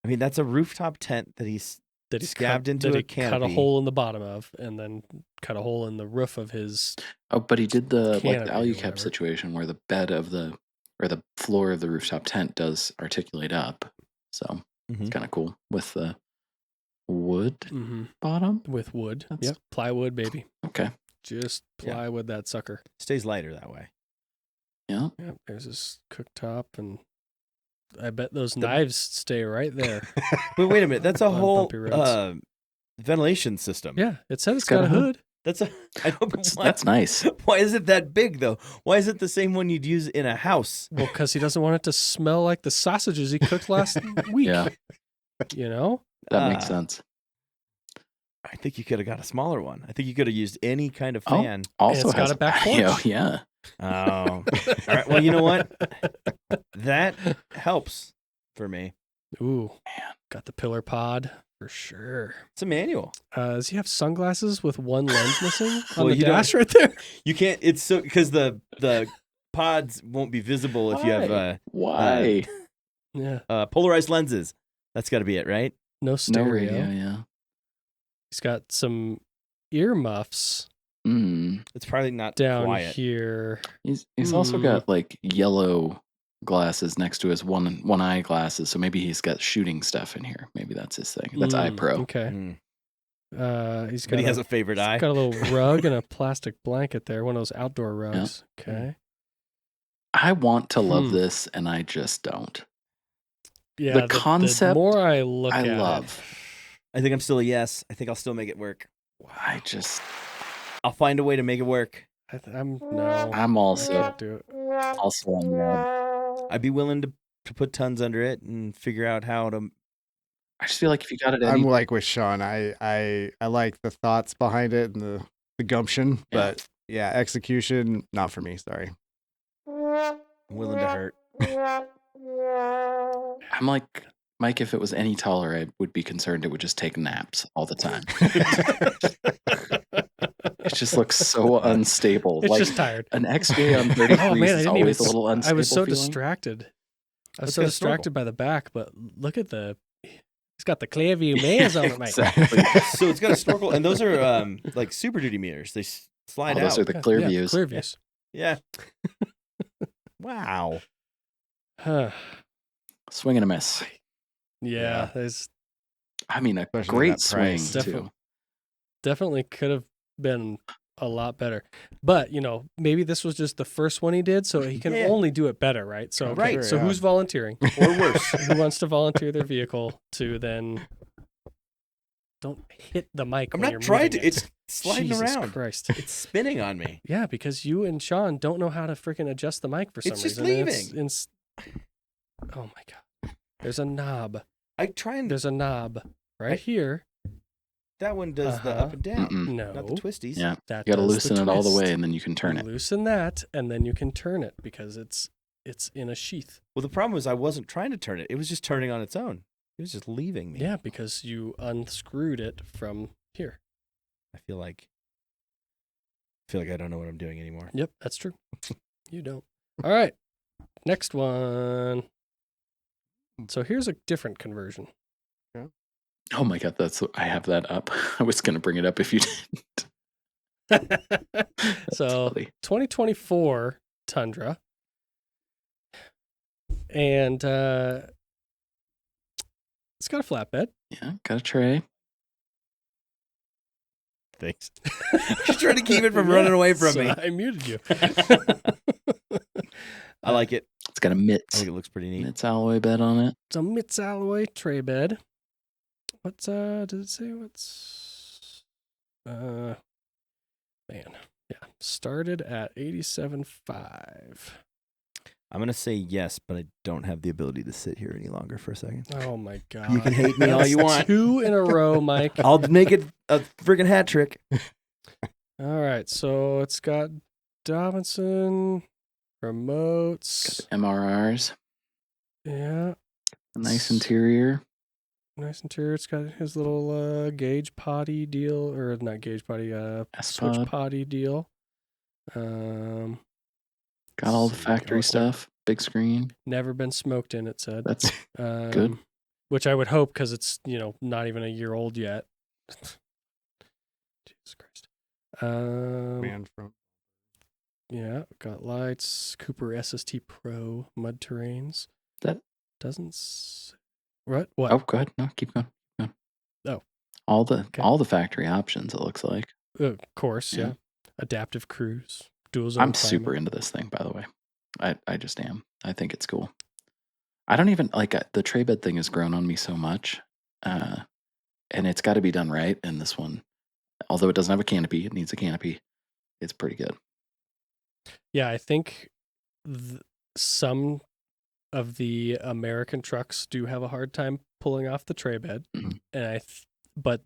I mean, that's a rooftop tent that he's That he Scabbed cut, into that a he cut a canopy. hole in the bottom of, and then cut a hole in the roof of his. Oh, but he did the Canopy or alucab whatever. situation where the bed of the floor of the rooftop tent does articulate up. So it's Mhm. kind of cool with the wood Mm-hmm. bottom. With wood. That's- Yep, plywood, baby. Okay. Just Yeah. plywood that sucker. stays lighter that way. Yeah. Yep, there's his cooktop, and I bet those knives stay right there. But wait a minute, that's a On whole bumpy roads. ventilation system. Yeah, it said it's got a hood. That's a. I don't. That's nice. Why is it that big though? Why is it the same one you'd use in a house? Well, because he doesn't want it to smell like the sausages he cooked last week. Yeah. You know? That makes Ah. sense. I think you could have got a smaller one. I think you could have used any kind of Oh. fan. Also it's got has a back patio, porch. Yeah. Oh, all right. Well, you know what? That helps for me. Ooh, got the pillar pod for sure. It's a manual. Does he have sunglasses with one lens missing on Well, the you don't- dash right there? You can't. It's so because the pods won't be visible if you have Why? Yeah, polarized lenses. That's got to be it, right? no No stereo. radio, yeah. He's got some earmuffs Mm. It's probably not down quiet. here. He's also Mm. got like yellow glasses next to his one eye glasses, so maybe he's got shooting stuff in here. Maybe that's his thing. That's eye pro. Okay. Mm. He's got But he has a favorite he's eye. got a little rug and a plastic blanket there, one of those outdoor rugs. Okay. I want to love Hmm. this, and I just don't. Yeah. concept, The more I look I at love. I think I'm still a yes. I think I'll still make it work. I just, I'll find a way to make it work. I'm no. I'm I also can't do it. on that. I'd be willing to put tons under it and figure out how to. I just feel like if you got it, I'm like with Sean. I like the thoughts behind it and the gumption, Yeah. but yeah, execution not for me. Sorry. I'm willing to hurt. I'm like Mike. If it was any taller, I would be concerned it would just take naps all the time. It just looks so unstable. It's like just tired. an XJ on 33 Oh man, I is didn't even. always a little unstable. I was so feeling. distracted. I was It's so got a distracted snorkel. by the back, but look at the. He's got the Clearview maze on it, mate. Exactly. So it's got a snorkel, and those are like Super Duty mirrors. They slide Oh, out. those are the clear views. Clear views. Yeah. Wow. Huh. Swing and a miss. Yeah, there's I mean, a Especially great that swing price. too. definitely could have been a lot better. But, maybe this was just the first one he did, so he can Yeah. only do it better, right? So, Right. okay, so Yeah. who's volunteering? Or worse. Who wants to volunteer their vehicle to then Don't hit the mic. I'm when not you're trying moving to. it. It's sliding Jesus around. Christ. It's spinning on me. Yeah, because you and Sean don't know how to freaking adjust the mic for some It's just reason. leaving. Oh my god. There's a knob. I try and There's a knob right here. that one does the Uh-huh. up and down, Mm-mm. No. not the twisties. Yeah. That You got to does loosen the it all the way, twist. and then you can turn You it. loosen that, and then you can turn it because it's in a sheath. Well, the problem is I wasn't trying to turn it. It was just turning on its own. It was just leaving me. Yeah, because you unscrewed it from here. I feel like I don't know what I'm doing anymore. Yep, that's true. You don't. All right. Next one. So here's a different conversion. Oh my god, I have that up. I was gonna bring it up if you didn't. So Funny. 2024 Tundra. And it's got a flatbed. Yeah, got a tray. Thanks. Just trying to keep it from running away from so me. I muted you. I like it. It's got a I mitts. think it looks pretty neat. Mitts alloy bed on it. It's a Mitts alloy tray bed. What's does it say what's man. Yeah. Started at 87.5. I'm gonna say yes, but I don't have the ability to sit here any longer for a second. Oh my god. You can hate me all you That's want. 2 in a row, Mike. I'll make it a friggin' hat trick. All right, so it's got Dobinson remotes. Got MRRs. Yeah, A nice interior. nice interior. It's got his little gauge potty deal, or not gauge potty, switch S-Pod. potty deal. Got all the see, factory oh, stuff. Big screen. Never been smoked in, it said. That's Good. Which I would hope because it's, not even a year old yet. Jesus Christ. Man from Yeah, got lights, Cooper SST Pro, mud terrains. That- Doesn't what? oh, go ahead. No, keep going. Oh. All the Okay. factory options. It looks like. Of course, Yeah. yeah. Adaptive cruise, dual zone. I'm super into this thing, by the way. I just am. I think it's cool. I don't even like the tray bed thing has grown on me so much, and it's got to be done right. And this one, although it doesn't have a canopy, it needs a canopy. It's pretty good. Yeah, I think some of the American trucks do have a hard time pulling off the tray bed, Mhm. and but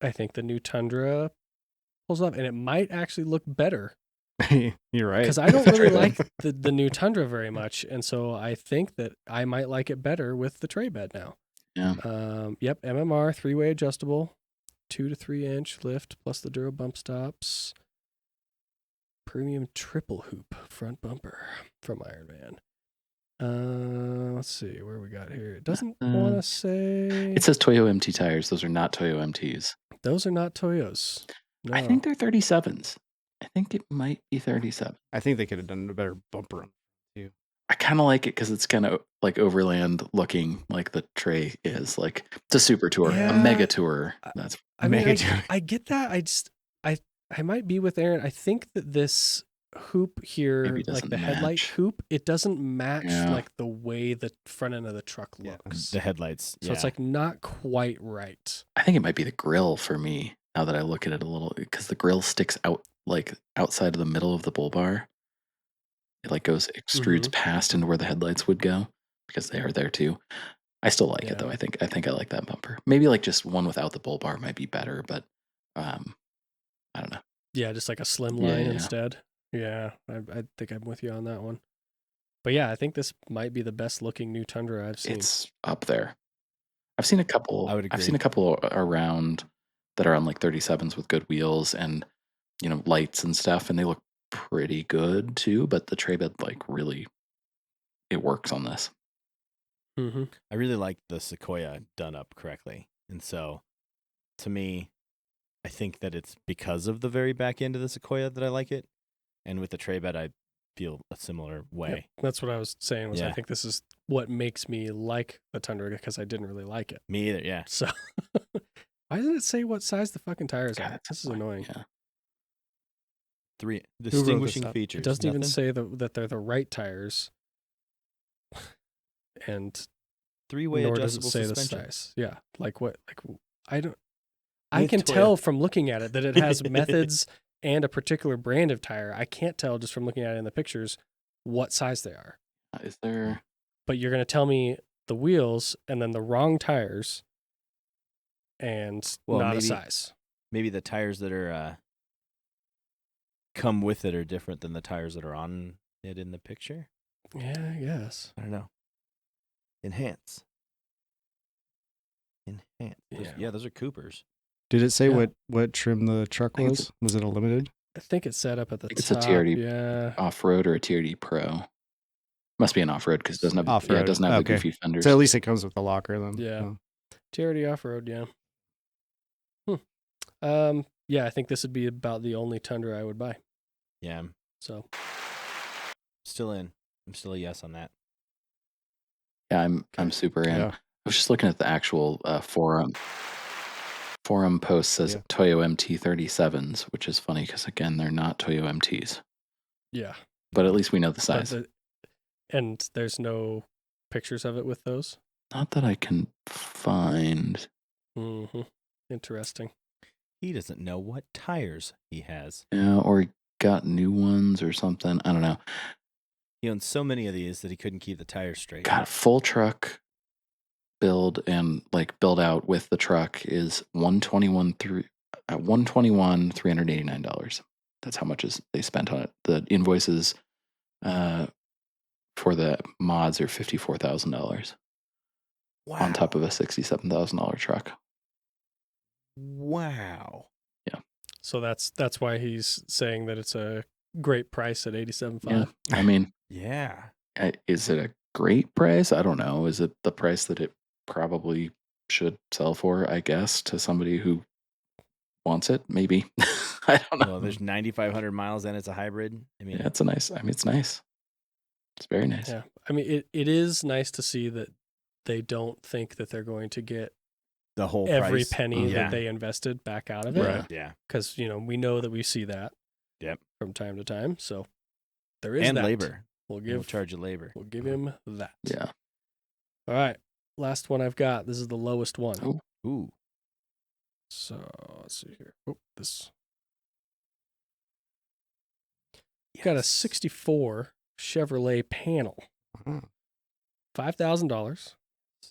I think the new Tundra pulls off, and it might actually look better. You're right. Because I don't really like the new Tundra very much, and so I think that I might like it better with the tray bed now. Yeah. Yep, MMR, 3-way adjustable, 2 to 3 inch lift plus the Duro bump stops. Premium triple hoop front bumper from Iron Man. Let's see where we got here. It doesn't want to say. It says Toyo MT tires. Those are not Toyo MTs. Those are not Toyos. No. I think they're 37s. I think it might be 37. I think they could have done a better bumper on too. I kind of like it because it's kind of like overland looking, like the tray is. Like it's a super tour, a Yeah. mega tour. That's I mean, Make it I get that. I might be with Aaron. I think that this hoop here, Maybe like doesn't the headlight match. hoop, it doesn't match Yeah. like the way the front end of the truck Yeah. looks. The headlights. So it's like not quite right. I think it might be the grill for me now that I look at it a little because the grill sticks out like outside of the middle of the bull bar. It like extrudes past into where the headlights would go because they are there too. I still like it though. Yeah. I think I like that bumper. Maybe like just one without the bull bar might be better, but I don't know. Yeah, just like a slim Yeah, line yeah. instead. Yeah, I think I'm with you on that one. But yeah, I think this might be the best looking new Tundra I've seen. It's up there. I've seen a couple. I would I've seen agree. a couple around that are on like 37s with good wheels and lights and stuff, and they look pretty good too. But the tray bed like really, it works on this. Mm-hmm. I really like the Sequoia done up correctly. And so to me, I think that it's because of the very back end of the Sequoia that I like it. And with the tray bed, I feel a similar way. Yep, that's what I was saying. I Yeah. think this is what makes me like the Tundra because I didn't really like it. Me either, yeah. So why doesn't it say what size the fucking tires God, are? that's This is annoying. annoying. Yeah. 3 wrote this distinguishing up? features. It doesn't even Nothing? say that they're the right tires, and 3-way nor does it adjustable say suspension. the size. Yeah, like what? Like I don't. I With can Toyota. tell from looking at it that it has methods and a particular brand of tire. I can't tell just from looking at it in the pictures what size they are. Is there? But you're going to tell me the wheels and then the wrong tires and Well, not maybe- a size. Maybe the tires that are come with it are different than the tires that are on it in the picture. Yeah, I guess. I don't know. Enhance. Yeah. Those are Coopers. Did it say Yeah. what trim the truck I think it's was? Was it a limited? I think it's set up at the think it's a top. TRD. Yeah. Off-road or a TRD Pro? Must be an off-road because it doesn't have. Yeah, Off-road. it doesn't have Okay. the goofy fenders. So at least it comes with the locker then. Yeah. Oh. TRD off-road, yeah. Yeah, I think this would be about the only Tundra I would buy. Yeah, I'm So, still in. I'm still a yes on that. Yeah, I'm super in. Yeah. I was just looking at the actual forum. Forum post says Yeah. Toyo MT37s, which is funny because again they're not Toyo MTs, yeah. but at least we know the But size. and there's no pictures of it with those? Not that I can find. Mm-hmm. Interesting. He doesn't know what tires he has. Yeah, or he got new ones or something. I don't know. He owns so many of these that he couldn't keep the tires straight. Got full truck build and like build out with the truck is $121,389. That's how much they spent on it. The invoices for the mods are $54,000 Wow. on top of a $67,000 truck. Wow. So that's why he's saying that it's a great price at $87,500. Yeah, I mean, Yeah. is it a great price? I don't know. Is it the price that it probably should sell for? I guess to somebody who wants it, maybe. I don't know. Well, there's 9,500 miles and it's a hybrid. I mean, Yeah, it's a nice. I mean, it's nice. It's very nice. Yeah. I mean, it is nice to see that they don't think that they're going to get the whole every price. penny Yeah. that they invested back out of it. Right. Yeah. Because, we know that we see that Yep. from time to time. So there is And that. labor. We'll We'll give charge you labor. we'll give him that. Yeah. All right. Last one I've got. This is the lowest one. Oh. Ooh. So let's see here. Oh, this got a 64 Chevrolet panel. Oh. $5,000.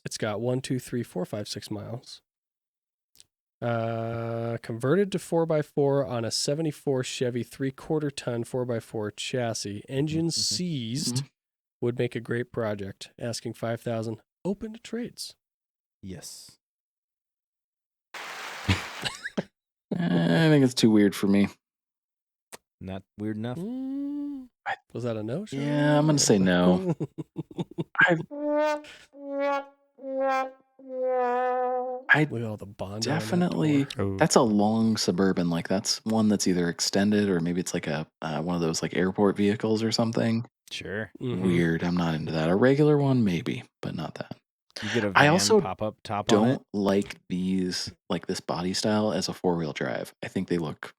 It's got 1, 2, 3, 4, 5, 6 miles. Converted to 4x4 on a 74 Chevy 3/4 ton 4x4 chassis. Engine seized. Would make a great project. Asking $5,000. Open to trades. Yes. I think it's too weird for me. Not weird enough. Was that a no? Sean? Yeah, I'm gonna say no. I Look at all the bond. definitely. Oh. That's a long Suburban. Like that's one that's either extended or maybe it's like a one of those like airport vehicles or something. Sure. Weird. I'm not into that. A regular one, maybe, but not that. You get a I van also pop-up top on it. Don't like these, like this body style as a 4-wheel drive. I think they look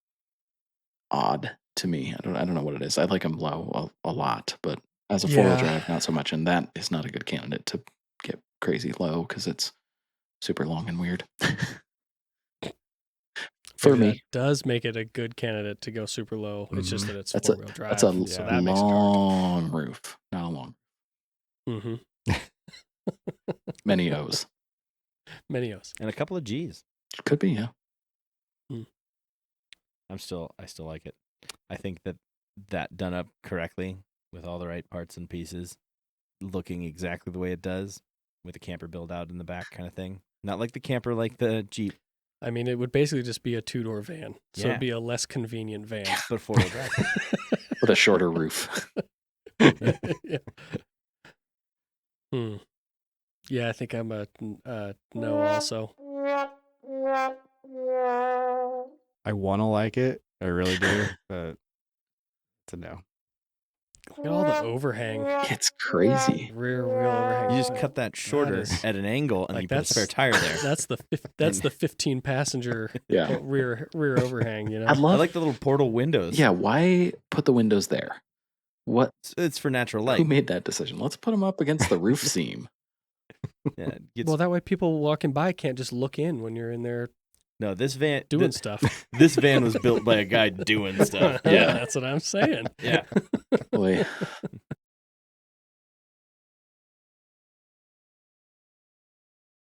odd to me. I don't know what it is. I like them low a lot, but as a 4-wheel Yeah. drive, not so much. And that is not a good candidate to get crazy low because it's super long and weird. For Maybe me, that does make it a good candidate to go super low. It's just that it's That's a- 4-wheel drive. that's a so that makes it hard. long roof, not a long. Mm-hmm. Many O's. Many O's. And a couple of G's. Could be, yeah. I still like it. I think that done up correctly with all the right parts and pieces, looking exactly the way it does, with a camper build out in the back kind of thing. Not like the camper like the Jeep, I mean, it would basically just be a 2-door van. So Yeah. it'd be a less convenient van. but 4-wheel drive. With a shorter roof. Yeah. Yeah, I think I'm a no also. I want to like it. I really do, but it's a no. Look at all the overhang. It's crazy. Rear wheel overhang. You just cut that shorter is- at an angle, and like, you put a that's- spare tire there. That's the 15 passenger Yeah. rear overhang, you know. I I love like the little portal windows. Yeah, why put the windows there? What? It's for natural light. Who made that decision? Let's put them up against the roof seam. Yeah, it gets, Well, that way people walking by can't just look in when you're in there no, this van doing stuff. This van was built by a guy doing stuff. Yeah. That's what I'm saying. Yeah. Boy,